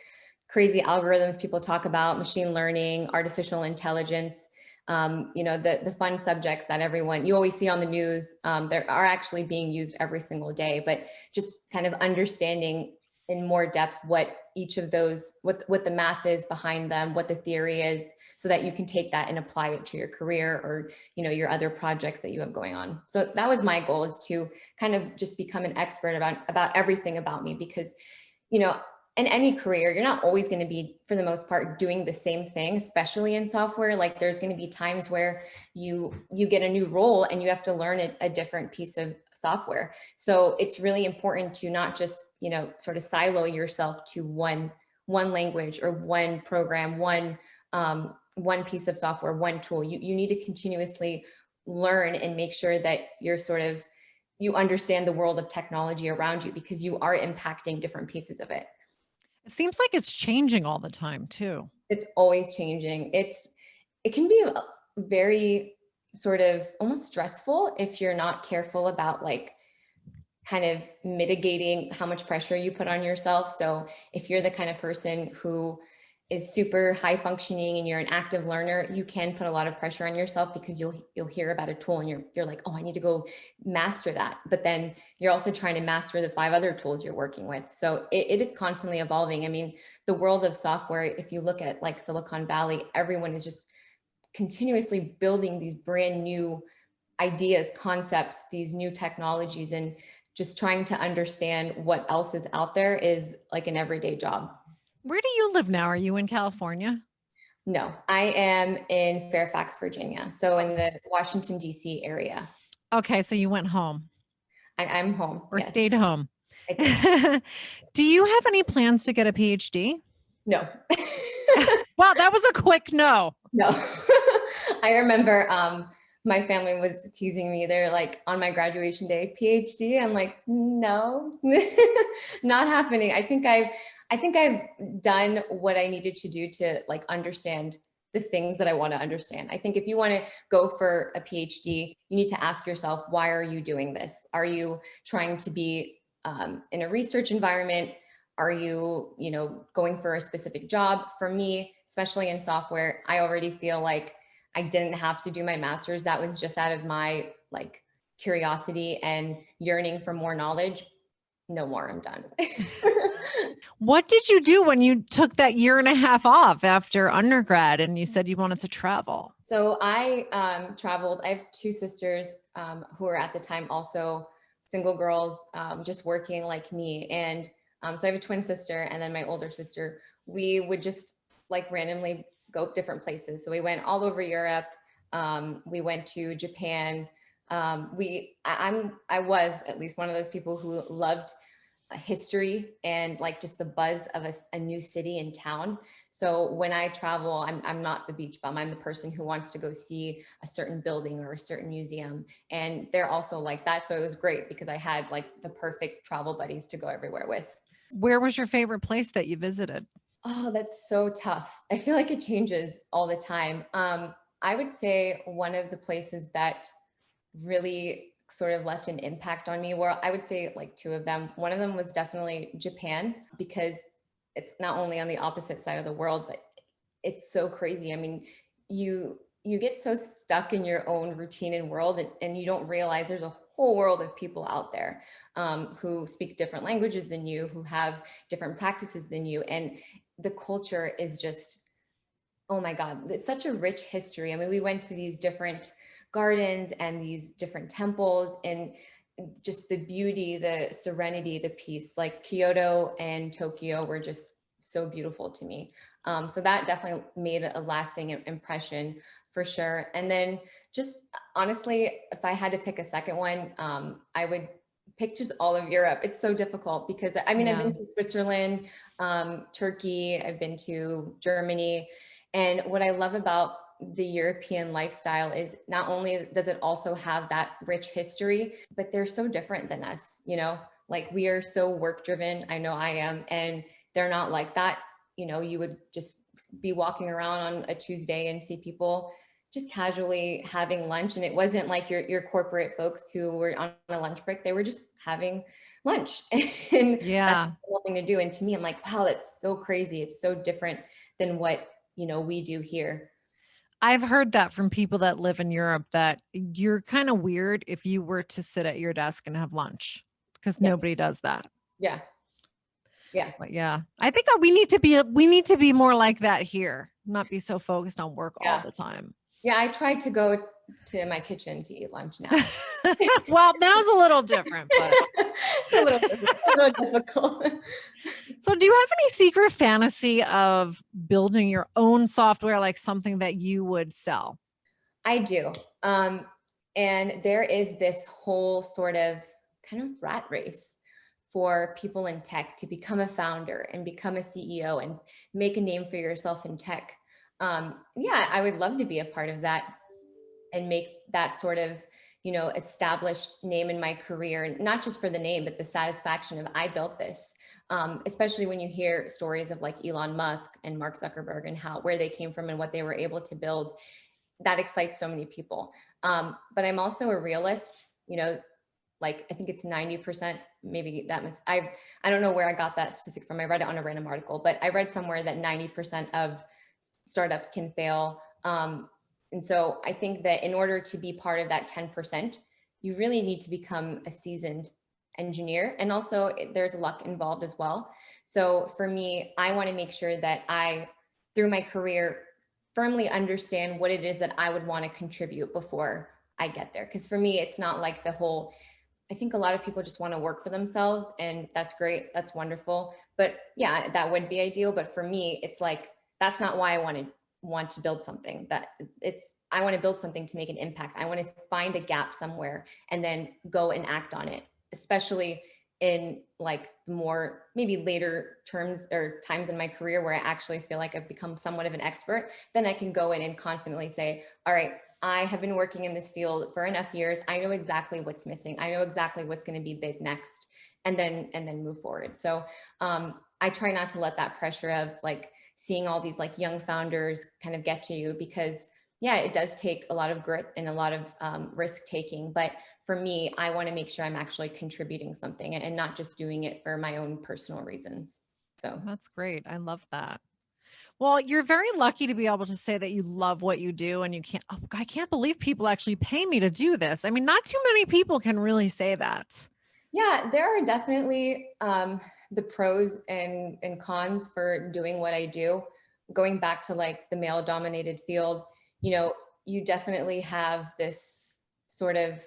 crazy algorithms people talk about, machine learning, artificial intelligence, the fun subjects that you always see on the news, that are actually being used every single day, but just kind of understanding in more depth what each of those, what the math is behind them, what the theory is, so that you can take that and apply it to your career or, your other projects that you have going on. So that was my goal, is to kind of just become an expert about everything about me, because, in any career, you're not always going to be, for the most part, doing the same thing, especially in software. Like there's going to be times where you get a new role and you have to learn a different piece of software. So it's really important to not just, sort of silo yourself to one language or one program, one piece of software, one tool. You need to continuously learn and make sure that you understand the world of technology around you, because you are impacting different pieces of it. It seems like it's changing all the time too. It's always changing. It can be very sort of almost stressful if you're not careful about like kind of mitigating how much pressure you put on yourself. So if you're the kind of person who is super high functioning and you're an active learner, you can put a lot of pressure on yourself, because you'll hear about a tool and you're like, oh, I need to go master that. But then you're also trying to master the 5 other tools you're working with. So it is constantly evolving. I mean, the world of software, if you look at like Silicon Valley, everyone is just continuously building these brand new ideas, concepts, these new technologies, and just trying to understand what else is out there is like an everyday job. Where do you live now? Are you in California? No, I am in Fairfax, Virginia. So in the Washington, D.C. area. Okay, so you went home. I'm home. Or yes. stayed home. I did. Do you have any plans to get a PhD? No. Wow, that was a quick no. No. I remember my family was teasing me. They're like, on my graduation day, PhD. I'm like, no, not happening. I think I've done what I needed to do to like understand the things that I want to understand. I think if you want to go for a PhD, you need to ask yourself, why are you doing this? Are you trying to be in a research environment? Are you, going for a specific job? For me, especially in software, I already feel like I didn't have to do my master's. That was just out of my like curiosity and yearning for more knowledge. No more, I'm done. What did you do when you took that year and a half off after undergrad and you said you wanted to travel? So I traveled. I have two sisters who were at the time also single girls, just working like me. And so I have a twin sister and then my older sister. We would just like randomly go different places. So we went all over Europe. We went to Japan. I was at least one of those people who loved history and like just the buzz of a new city and town. So when I travel, I'm not the beach bum. I'm the person who wants to go see a certain building or a certain museum. And they're also like that. So it was great because I had like the perfect travel buddies to go everywhere with. Where was your favorite place that you visited? Oh, that's so tough. I feel like it changes all the time. I would say one of the places that really sort of left an impact on me, well, I would say like two of them. One of them was definitely Japan, because it's not only on the opposite side of the world, but it's so crazy. I mean, you get so stuck in your own routine and world, and you don't realize there's a whole world of people out there who speak different languages than you, who have different practices than you. And the culture is just, oh my God, it's such a rich history. I mean, we went to these different gardens and these different temples, and just the beauty, the serenity, the peace. Like Kyoto and Tokyo were just so beautiful to me. So that definitely made a lasting impression for sure. And then just honestly, if I had to pick a second one, I would pick just all of Europe. It's so difficult because I mean, I've Yeah. been to Switzerland, Turkey, I've been to Germany. And what I love about the European lifestyle is not only does it also have that rich history, but they're so different than us, you know, like we are so work driven. I know I am, and they're not like that. You know, you would just be walking around on a Tuesday and see people just casually having lunch. And it wasn't like your corporate folks who were on a lunch break. They were just having lunch and that's Yeah. nothing to do. And to me, I'm like, wow, that's so crazy. It's so different than what, you know, we do here. I've heard that from people that live in Europe that you're kind of weird if you were to sit at your desk and have lunch because Yeah. nobody does that. Yeah. Yeah. But yeah, I think we need to be more like that here, not be so focused on work all Yeah. the time. Yeah. I tried to go to my kitchen to eat lunch now. Well, now's a little different, but It's a little difficult. so do you have any secret fantasy of building your own software, like something that you would sell? I do. Um, and there is this whole sort of kind of rat race for people in tech to become a founder and become a CEO and make a name for yourself in tech. Yeah, I would love to be a part of that and make that sort of, you know, established name in my career, and not just for the name, but the satisfaction of I built this. Especially when you hear stories of like Elon Musk and Mark Zuckerberg and how where they came from and what they were able to build, that excites so many people. But I'm also a realist, you know, like I think it's 90%, maybe that must, I don't know where I got that statistic from. I read it on a random article, but I read somewhere that 90% of startups can fail. And so I think that in order to be part of that 10%, you really need to become a seasoned engineer. And also there's luck involved as well. So for me, I want to make sure that I, through my career, firmly understand what it is that I would want to contribute before I get there. Because for me, it's not like the whole, I think a lot of people just want to work for themselves, and that's great. That's wonderful. But yeah, that would be ideal. But for me, it's like, that's not why I want to build something. That it's, I want to build something to make an impact. I want to find a gap somewhere and then go and act on it, especially in like more maybe later terms or times in my career where I actually feel like I've become somewhat of an expert. Then I can go in and confidently say, all right, I have been working in this field for enough years. I know exactly what's missing. I know exactly what's going to be big next, and then move forward. So I try not to let that pressure of like seeing all these like young founders kind of get to you, because yeah, it does take a lot of grit and a lot of risk taking. But for me, I want to make sure I'm actually contributing something and not just doing it for my own personal reasons. So That's great. I love that. Well, you're very lucky to be able to say that you love what you do and you can't, oh, I can't believe people actually pay me to do this. I mean, not too many people can really say that. Yeah, there are definitely the pros and cons for doing what I do. Going back to like the male dominated field, you know, you definitely have this sort of,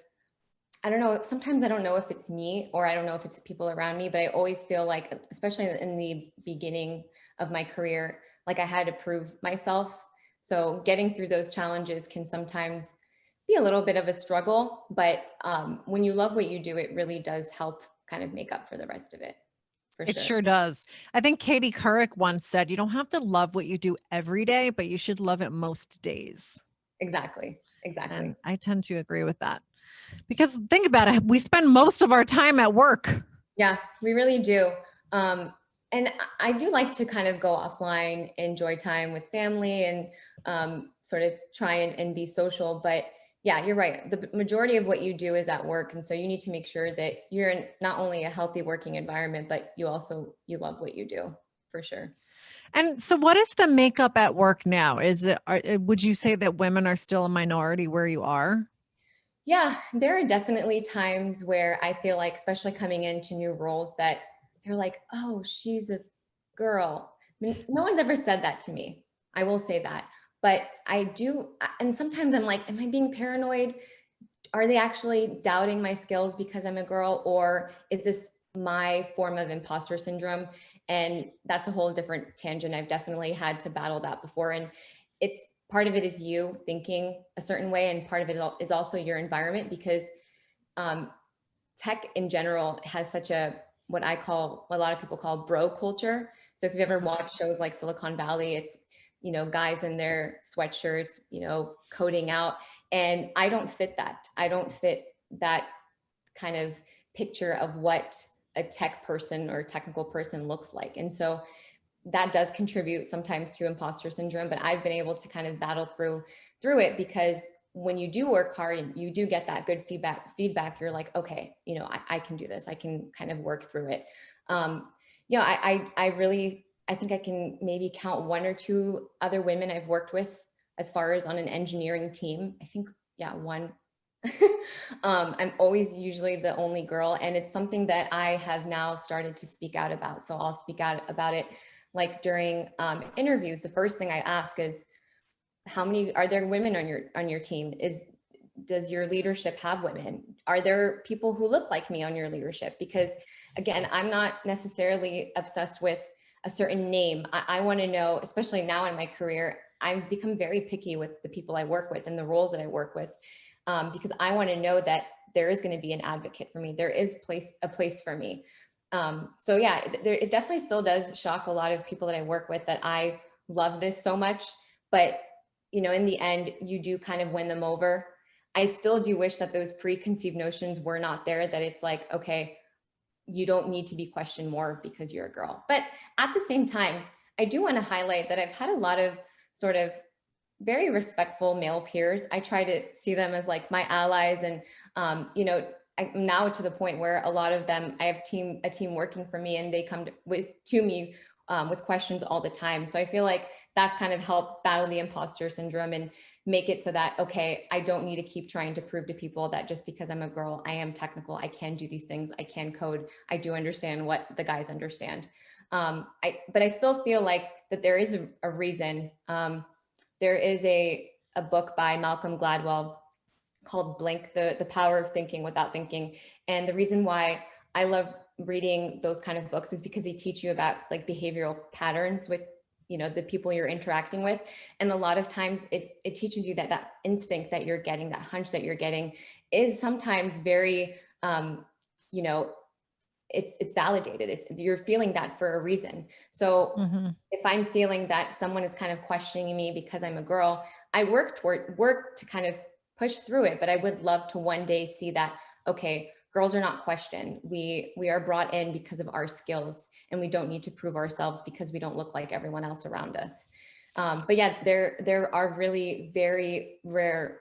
I don't know, sometimes I don't know if it's me or I don't know if it's people around me, but I always feel like, especially in the beginning of my career, like I had to prove myself. So getting through those challenges can sometimes be a little bit of a struggle, but when you love what you do, it really does help kind of make up for the rest of it, for It sure. sure does. I think Katie Couric once said, you don't have to love what you do every day, but you should love it most days. Exactly. Exactly. And I tend to agree with that because think about it. We spend most of our time at work. Yeah, we really do. And I do like to kind of go offline, enjoy time with family and sort of try and be social. But yeah, you're right. The majority of what you do is at work. And so you need to make sure that you're in not only a healthy working environment, but you love what you do for sure. And so what is the makeup at work now? Would you say that women are still a minority where you are? Yeah, there are definitely times where I feel like, especially coming into new roles, that they're like, oh, she's a girl. I mean, no one's ever said that to me. I will say that. But I do. And sometimes I'm like, am I being paranoid? Are they actually doubting my skills because I'm a girl? Or is this my form of imposter syndrome? And that's a whole different tangent. I've definitely had to battle that before. And it's part of it is you thinking a certain way, and part of it is also your environment because um, tech in general has such a what I call what a lot of people call bro culture. So if you've ever watched shows like Silicon Valley, it's guys in their sweatshirts, coding out, and I don't fit that. I don't fit that kind of picture of what a tech person or technical person looks like. And so that does contribute sometimes to imposter syndrome, but I've been able to kind of battle through it because when you do work hard and you do get that good feedback, you're like, okay, I can do this. I can kind of work through it. I really, I think I can maybe count one or two other women I've worked with as far as on an engineering team. I think, yeah, one. I'm always usually the only girl, and it's something that I have now started to speak out about. So I'll speak out about it like during interviews. The first thing I ask is, how many are there women on your team? Does your leadership have women? Are there people who look like me on your leadership? Because again, I'm not necessarily obsessed with a certain name. I want to know, especially now in my career, I've become very picky with the people I work with and the roles that I work with, because I want to know that there is going to be an advocate for me. There is a place for me. So yeah, it definitely still does shock a lot of people that I work with that I love this so much, but in the end, you do kind of win them over. I still do wish that those preconceived notions were not there, that it's like, okay, you don't need to be questioned more because you're a girl. But at the same time, I do want to highlight that I've had a lot of sort of very respectful male peers. I try to see them as like my allies. And, I'm now to the point where a lot of them, I have a team working for me, and they come to me with questions all the time. So I feel like that's kind of helped battle the imposter syndrome and make it so that, okay, I don't need to keep trying to prove to people that just because I'm a girl, I am technical, I can do these things, I can code, I do understand what the guys understand. But I still feel like that there is a reason. There is a book by Malcolm Gladwell called Blink, the Power of Thinking Without Thinking. And the reason why I love reading those kind of books is because they teach you about like behavioral patterns with the people you're interacting with. And a lot of times it teaches you that instinct that you're getting, that hunch that you're getting, is sometimes very you know it's validated. You're feeling that for a reason. So Mhm. if I'm feeling that someone is kind of questioning me because I'm a girl, I work to kind of push through it. But I would love to one day see that, okay, girls are not questioned. We are brought in because of our skills, and we don't need to prove ourselves because we don't look like everyone else around us. But yeah, there are really very rare.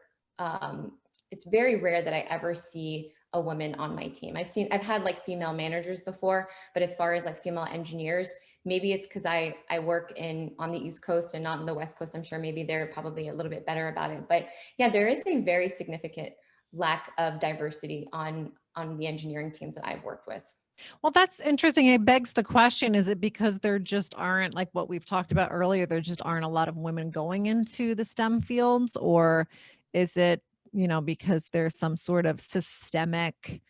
It's very rare that I ever see a woman on my team. I've had like female managers before, but as far as like female engineers, maybe it's because I work on the East Coast and not on the West Coast. I'm sure maybe they're probably a little bit better about it. But yeah, there is a very significant lack of diversity on on the engineering teams that I've worked with. Well, that's interesting. It begs the question, is it because there just aren't, like what we've talked about earlier, there just aren't a lot of women going into the STEM fields? Or is it, because there's some sort of systemic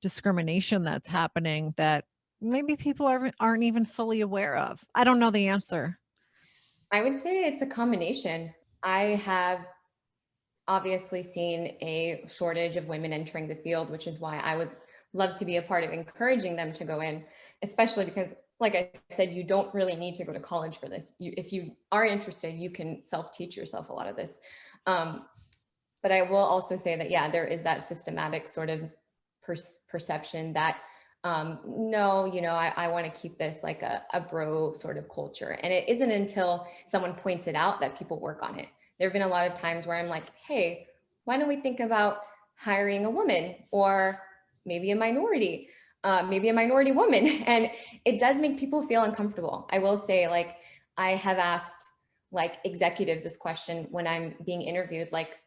discrimination that's happening that maybe people aren't even fully aware of? I don't know the answer. I would say it's a combination. I have obviously seen a shortage of women entering the field, which is why I would love to be a part of encouraging them to go in, especially because, like I said, you don't really need to go to college for this. If you are interested, you can self-teach yourself a lot of this. But I will also say that, yeah, there is that systematic sort of perception that, no, I want to keep this like a bro sort of culture. And it isn't until someone points it out that people work on it. There have been a lot of times where I'm like, hey, why don't we think about hiring a woman or maybe a minority woman? And it does make people feel uncomfortable. I will say, like, I have asked like executives this question when I'm being interviewed, like,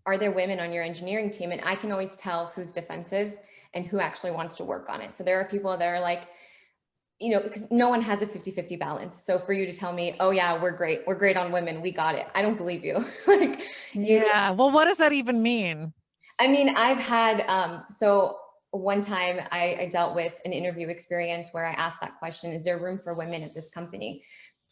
are there women on your engineering team? And I can always tell who's defensive and who actually wants to work on it. So there are people that are like, because no one has a 50-50 balance. So for you to tell me, oh yeah, we're great on women, we got it, I don't believe you. Like, Yeah. Well, what does that even mean? I mean, I've had, so one time I dealt with an interview experience where I asked that question, is there room for women at this company?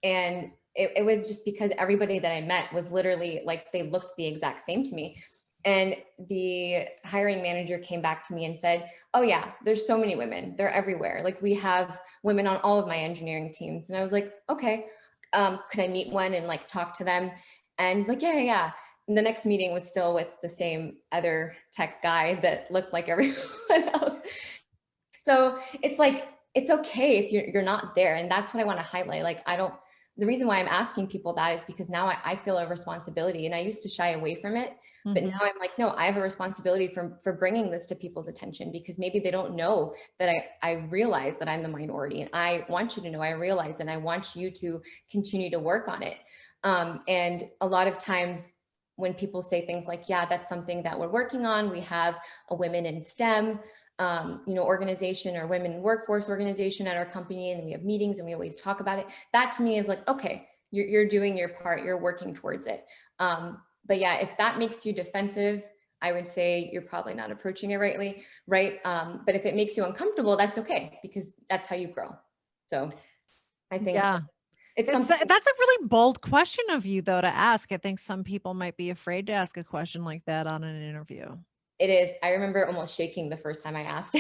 And it was just because everybody that I met was literally like, they looked the exact same to me. And the hiring manager came back to me and said, oh yeah, there's so many women, they're everywhere. Like, we have women on all of my engineering teams. And I was like, okay, could I meet one and like talk to them? And he's like, yeah. And the next meeting was still with the same other tech guy that looked like everyone else. So it's like, it's okay if you're not there. And that's what I want to highlight. Like, the reason why I'm asking people that is because now I feel a responsibility, and I used to shy away from it. But now I'm like, no, I have a responsibility for bringing this to people's attention, because maybe they don't know that I realize that I'm the minority, and I want you to know I realize, and I want you to continue to work on it. And a lot of times when people say things like, yeah, that's something that we're working on, we have a women in STEM organization or women workforce organization at our company, and we have meetings and we always talk about it. That to me is like, okay, you're doing your part, you're working towards it. But yeah, if that makes you defensive, I would say you're probably not approaching it rightly, right? But if it makes you uncomfortable, that's okay, because that's how you grow. So I think Yeah. it's something. That's a really bold question of you, though, to ask. I think some people might be afraid to ask a question like that on an interview. It is. I remember almost shaking the first time I asked.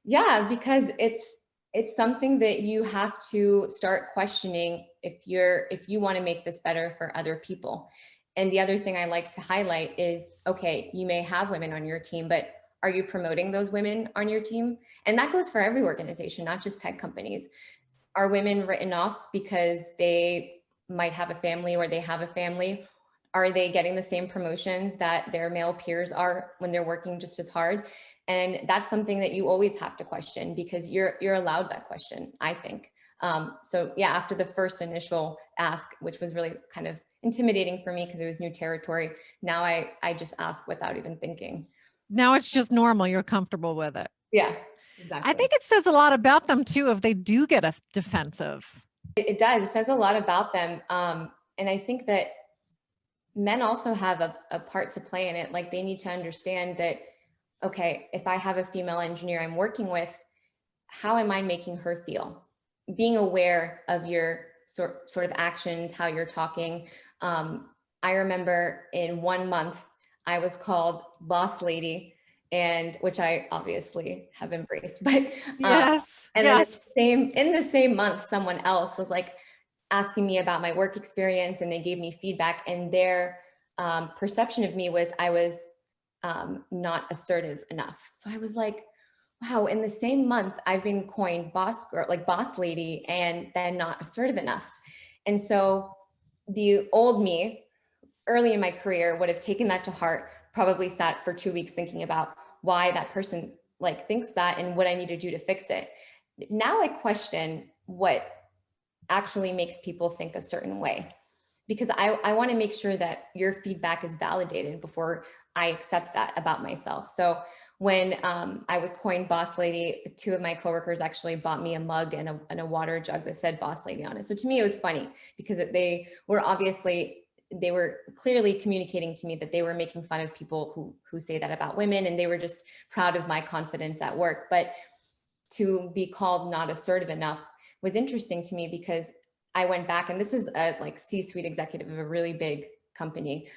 Yeah, because it's something that you have to start questioning if you want to make this better for other people. And the other thing I like to highlight is, okay, you may have women on your team, but are you promoting those women on your team? And that goes for every organization, not just tech companies. Are women written off because they might have a family, or they have a family? Are they getting the same promotions that their male peers are when they're working just as hard? And that's something that you always have to question, because you're allowed that question, I think. So yeah, after the first initial ask, which was really kind of intimidating for me because it was new territory, now I just ask without even thinking. Now it's just normal. You're comfortable with it. Yeah, I exactly. think it says a lot about them too if they do get a defensive. It does. It says a lot about them. And I think that men also have a part to play in it. Like, they need to understand that, okay, if I have a female engineer I'm working with, how am I making her feel? Being aware of your sort of actions, how you're talking. I remember in 1 month, I was called boss lady, and which I obviously have embraced. But Yes. and then Yes. in the same month, someone else was like asking me about my work experience, and they gave me feedback, and their perception of me was I was not assertive enough. So I was like, wow, in the same month, I've been coined boss girl, like boss lady, and then not assertive enough. And so the old me early in my career would have taken that to heart, probably sat for 2 weeks thinking about why that person like thinks that and what I need to do to fix it. Now I question what actually makes people think a certain way, because I want to make sure that your feedback is validated before I accept that about myself. So when I was coined boss lady, two of my coworkers actually bought me a mug and a water jug that said boss lady on it. So to me, it was funny because they were clearly communicating to me that they were making fun of people who say that about women, and they were just proud of my confidence at work. But to be called not assertive enough was interesting to me because I went back, and this is a like C-suite executive of a really big company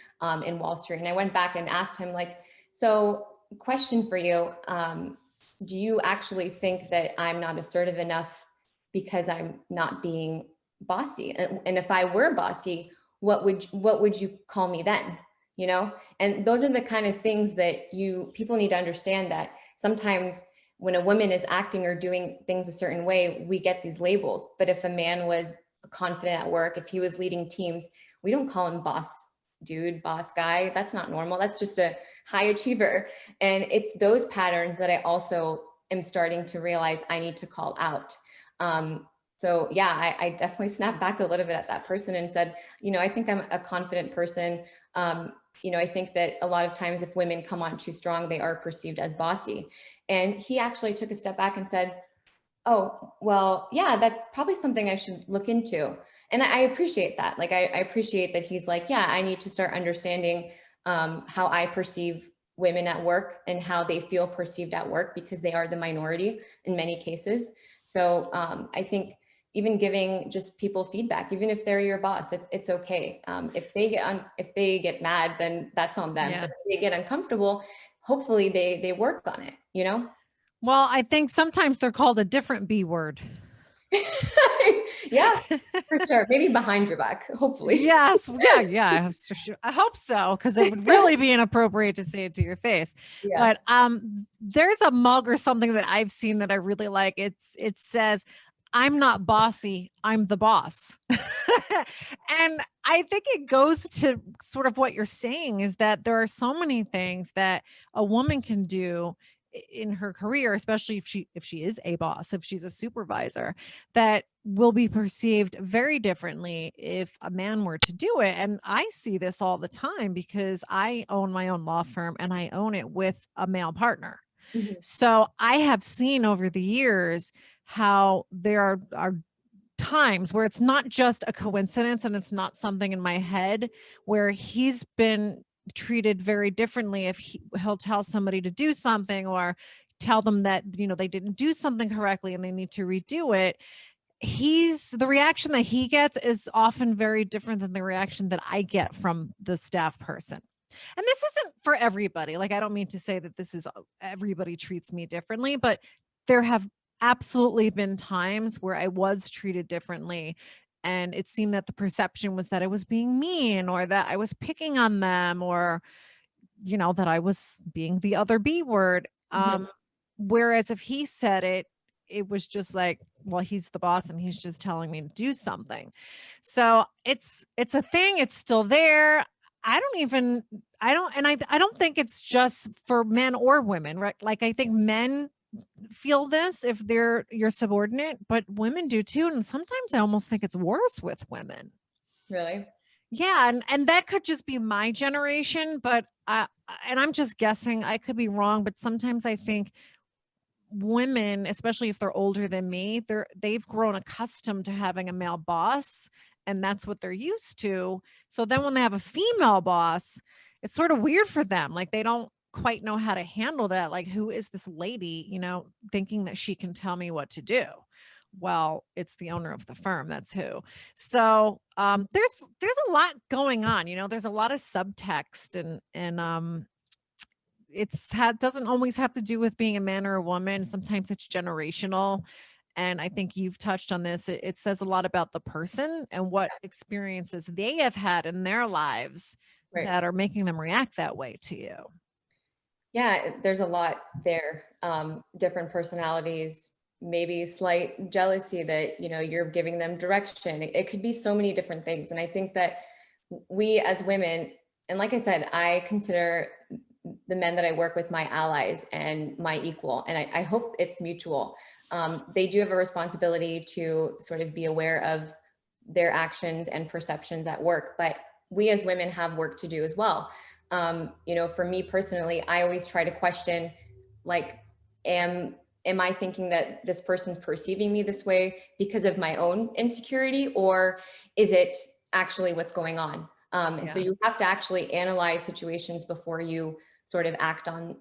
in Wall Street. And I went back and asked him like, so question for you, do you actually think that I'm not assertive enough because I'm not being bossy? And if I were bossy, what would you call me then? You know? And those are the kind of things that people need to understand, that sometimes when a woman is acting or doing things a certain way, we get these labels. But if a man was confident at work, if he was leading teams, we don't call him boss dude, boss guy. That's not normal. That's just a high achiever. And it's those patterns that I also am starting to realize I need to call out. So yeah, I definitely snapped back a little bit at that person and said, I think I'm a confident person. I think that a lot of times if women come on too strong, they are perceived as bossy. And he actually took a step back and said, oh, well, yeah, that's probably something I should look into. And I appreciate that. Like, I appreciate that he's like, yeah, I need to start understanding how I perceive women at work and how they feel perceived at work, because they are the minority in many cases. So I think even giving just people feedback, even if they're your boss, it's okay. If they get mad, then that's on them. Yeah. But if they get uncomfortable, hopefully they work on it, Well, I think sometimes they're called a different B word. Yeah, for sure. Maybe behind your back, hopefully. Yes. Yeah. I hope so, because it would really be inappropriate to say it to your face. Yeah. But there's a mug or something that I've seen that I really like. It says, "I'm not bossy, I'm the boss." And I think it goes to sort of what you're saying, is that there are so many things that a woman can do in her career, especially if she is a boss, if she's a supervisor, that will be perceived very differently if a man were to do it. And I see this all the time because I own my own law firm and I own it with a male partner. Mhm. So I have seen over the years how there are times where it's not just a coincidence and it's not something in my head, where he's been treated very differently if he'll tell somebody to do something, or tell them that they didn't do something correctly and they need to redo it. The reaction that he gets is often very different than the reaction that I get from the staff person. And this isn't for everybody. Like, I don't mean to say that this is everybody treats me differently, but there have absolutely been times where I was treated differently. And it seemed that the perception was that I was being mean, or that I was picking on them, or, that I was being the other B word. Mhm. Whereas if he said it, it was just like, well, he's the boss and he's just telling me to do something. So it's a thing. It's still there. I don't think it's just for men or women, right? Like, I think men feel this if they're your subordinate, but women do too. And sometimes I almost think it's worse with women. Really? Yeah, and that could just be my generation, but and I'm just guessing, I could be wrong, but sometimes I think women, especially if they're older than me, they've grown accustomed to having a male boss, and that's what they're used to. So then when they have a female boss, it's sort of weird for them. Like, they don't quite know how to handle that. Like, who is this lady, thinking that she can tell me what to do? Well, it's the owner of the firm. That's who. So there's a lot going on. There's a lot of subtext, and doesn't always have to do with being a man or a woman. Sometimes it's generational. And I think you've touched on this. It says a lot about the person and what experiences they have had in their lives Right. that are making them react that way to you. Yeah, there's a lot there. Different personalities, maybe slight jealousy that, you're giving them direction. It could be so many different things. And I think that we as women, and like I said, I consider the men that I work with my allies and my equal, and I hope it's mutual. They do have a responsibility to sort of be aware of their actions and perceptions at work, but we as women have work to do as well. For me personally, I always try to question, like, am I thinking that this person's perceiving me this way because of my own insecurity, or is it actually what's going on? And so Yeah. you have to actually analyze situations before you sort of act on,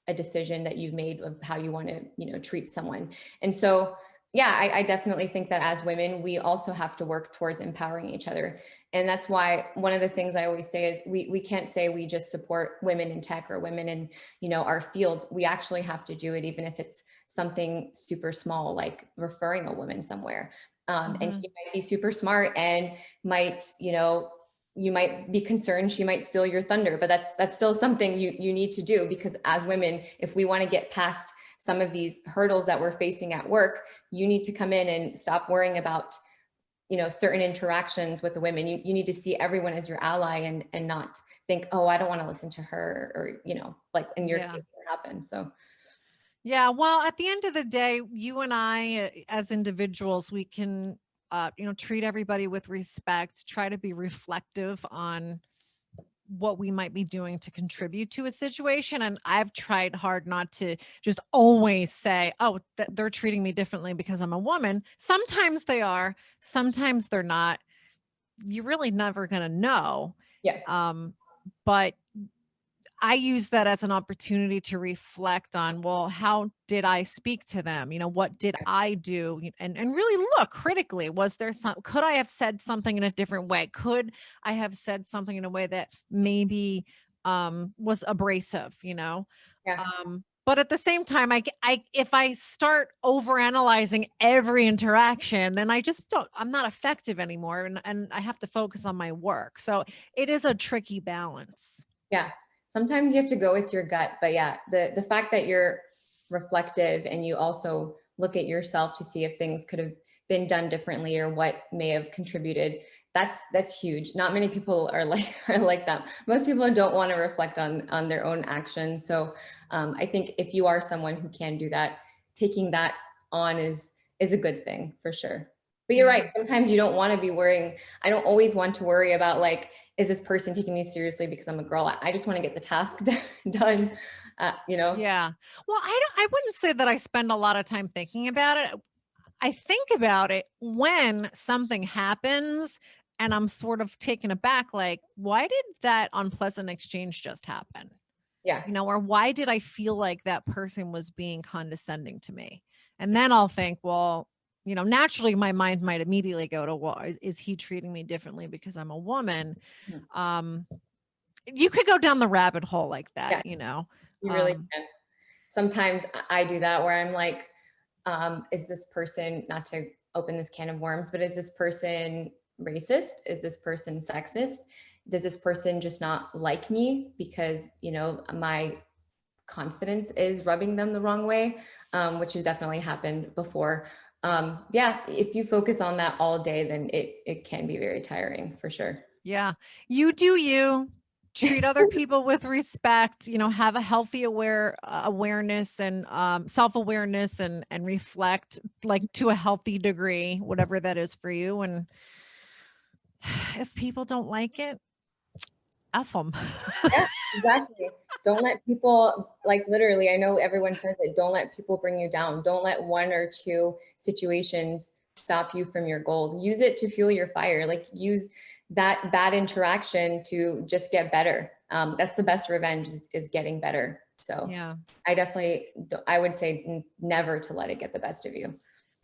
a decision that you've made of how you want to, treat someone. And so, yeah, I definitely think that as women, we also have to work towards empowering each other. And that's why one of the things I always say is we can't say we just support women in tech or women in, our field. We actually have to do it, even if it's something super small, like referring a woman somewhere. And Mhm. she might be super smart and might, you might be concerned she might steal your thunder, but that's still something you need to do, because as women, if we want to get past some of these hurdles that we're facing at work, you need to come in and stop worrying about, certain interactions with the women. You need to see everyone as your ally, and not think, oh, I don't want to listen to her, or, like in your Yeah. case, what happened. So Yeah, well, at the end of the day, you and I, as individuals, we can, treat everybody with respect, try to be reflective on what we might be doing to contribute to a situation. And I've tried hard not to just always say, oh, they're treating me differently because I'm a woman. Sometimes they are, sometimes they're not. You're really never going to know. yeah, Um, but I use that as an opportunity to reflect on, well, how did I speak to them? What did I do? And really look critically. Was there could I have said something in a different way? Could I have said something in a way that maybe was abrasive, yeah, But at the same time, if I start overanalyzing every interaction, then I'm not effective anymore, and I have to focus on my work. So it is a tricky balance. yeah. Sometimes you have to go with your gut, but yeah, the fact that you're reflective and you also look at yourself to see if things could have been done differently or what may have contributed, that's huge. Not many people are like are like that. Most people don't want to reflect on their own actions. So I think if you are someone who can do that, taking that on is a good thing for sure. But you're Yeah. right. Sometimes you don't want to be worrying. I don't always want to worry about, like, is this person taking me seriously because I'm a girl? I just want to get the task done. You know? Yeah. Well, I wouldn't say that I spend a lot of time thinking about it. I think about it when something happens and I'm sort of taken aback, like, why did that unpleasant exchange just happen? Yeah. Or why did I feel like that person was being condescending to me? And then I'll think, well, naturally my mind might immediately go to, well, is he treating me differently because I'm a woman? Mhm. Um, you could go down the rabbit hole like Yeah. that. You really Um, can. Sometimes I do that where I'm like, is this person, not to open this can of worms, but is this person racist? Is this person sexist? Does this person just not like me because, my confidence is rubbing them the wrong way, which has definitely happened before. Yeah, if you focus on that all day, then it can be very tiring for sure. Yeah. You do you. Treat other people with respect, have a healthy awareness and self-awareness and reflect like to a healthy degree, whatever that is for you. And if people don't like it, F them. Yeah, exactly. Don't let people, like, literally, I know everyone says it, don't let people bring you down. Don't let one or two situations stop you from your goals. Use it to fuel your fire. Like, use that bad interaction to just get better. That's the best revenge, is getting better. So Yeah. I would say never to let it get the best of you.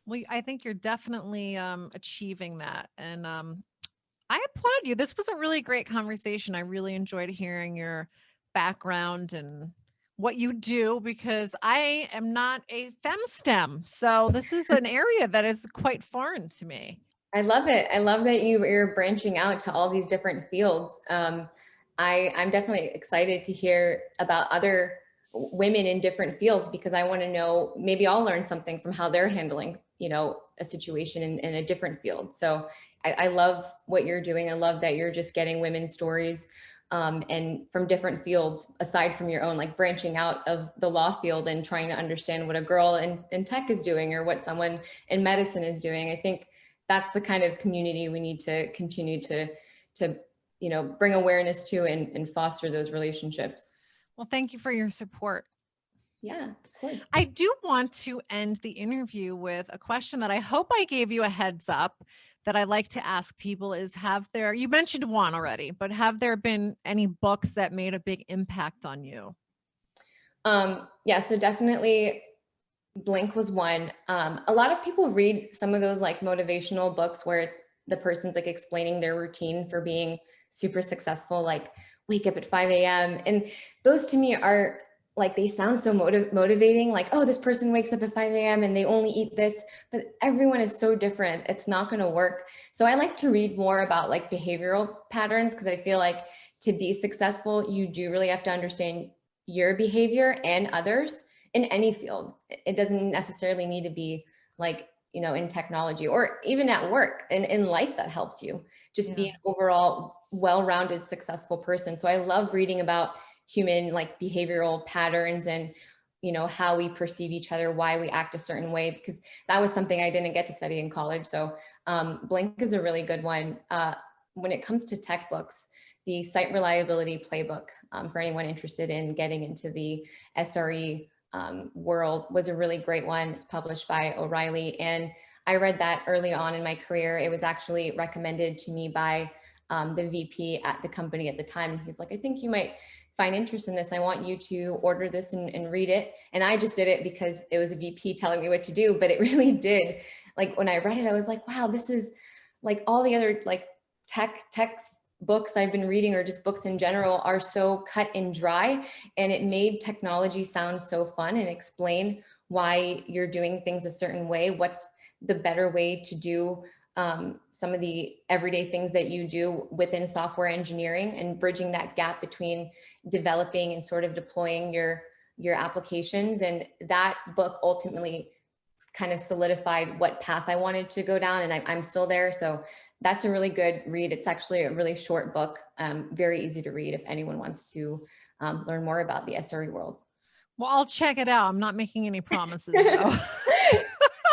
Well, I think you're definitely achieving that. And I applaud you. This was a really great conversation. I really enjoyed hearing your background and what you do, because I am not a femstem. So this is an area that is quite foreign to me. I love it. I love that you're branching out to all these different fields. I'm definitely excited to hear about other women in different fields, because I want to know, maybe I'll learn something from how they're handling, a situation in a different field. So I love what you're doing. I love that you're just getting women's stories, and from different fields aside from your own, like branching out of the law field and trying to understand what a girl in tech is doing, or what someone in medicine is doing. I think that's the kind of community we need to continue to bring awareness to and foster those relationships. Well, thank you for your support. Yeah, of course. I do want to end the interview with a question that I hope I gave you a heads up that I like to ask people is, you mentioned one already, but have there been any books that made a big impact on you? Yeah, so definitely Blink was one. A lot of people read some of those like motivational books where the person's like explaining their routine for being super successful, like wake up at 5 a.m. And those to me are like, they sound so motivating, like, oh, this person wakes up at 5 a.m. and they only eat this, but everyone is so different. It's not going to work. So I like to read more about like behavioral patterns, because I feel like to be successful, you do really have to understand your behavior and others in any field. It doesn't necessarily need to be like, in technology or even at work and in life that helps you just be an overall well-rounded, successful person. So I love reading about human like behavioral patterns and, how we perceive each other, why we act a certain way, because that was something I didn't get to study in college. So Blink is a really good one. When it comes to tech books, the Site Reliability Playbook, for anyone interested in getting into the SRE world, was a really great one. It's published by O'Reilly, and I read that early on in my career. It was actually recommended to me by the VP at the company at the time. He's like, I think you might find interest in this. I want you to order this and read it. And I just did it because it was a VP telling me what to do, but it really did. Like when I read it, I was like, wow, this is like all the other like text books I've been reading, or just books in general, are so cut and dry, and it made technology sound so fun and explain why you're doing things a certain way, what's the better way to do some of the everyday things that you do within software engineering, and bridging that gap between developing and sort of deploying your applications. And that book ultimately kind of solidified what path I wanted to go down, and I'm still there. So that's a really good read. It's actually a really short book, very easy to read if anyone wants to learn more about the SRE world. Well, I'll check it out. I'm not making any promises though.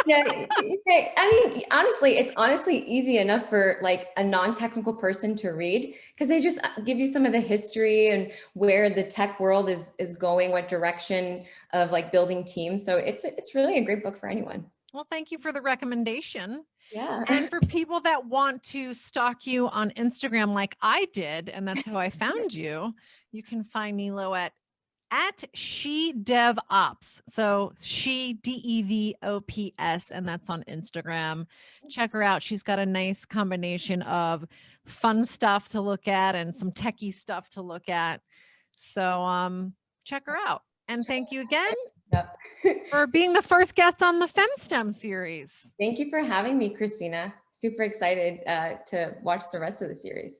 Yeah, I mean, honestly, it's honestly easy enough for like a non-technical person to read, because they just give you some of the history and where the tech world is going, what direction of like building teams. So it's really a great book for anyone. Well, thank you for the recommendation. Yeah. And for people that want to stalk you on Instagram like I did, and that's how I found you, you can find Nilo at SheDevOps. So SheDevops, and that's on Instagram. Check her out. She's got a nice combination of fun stuff to look at and some techie stuff to look at. So check her out. And thank you again for being the first guest on the FemSTEM series. Thank you for having me, Christina. Super excited to watch the rest of the series.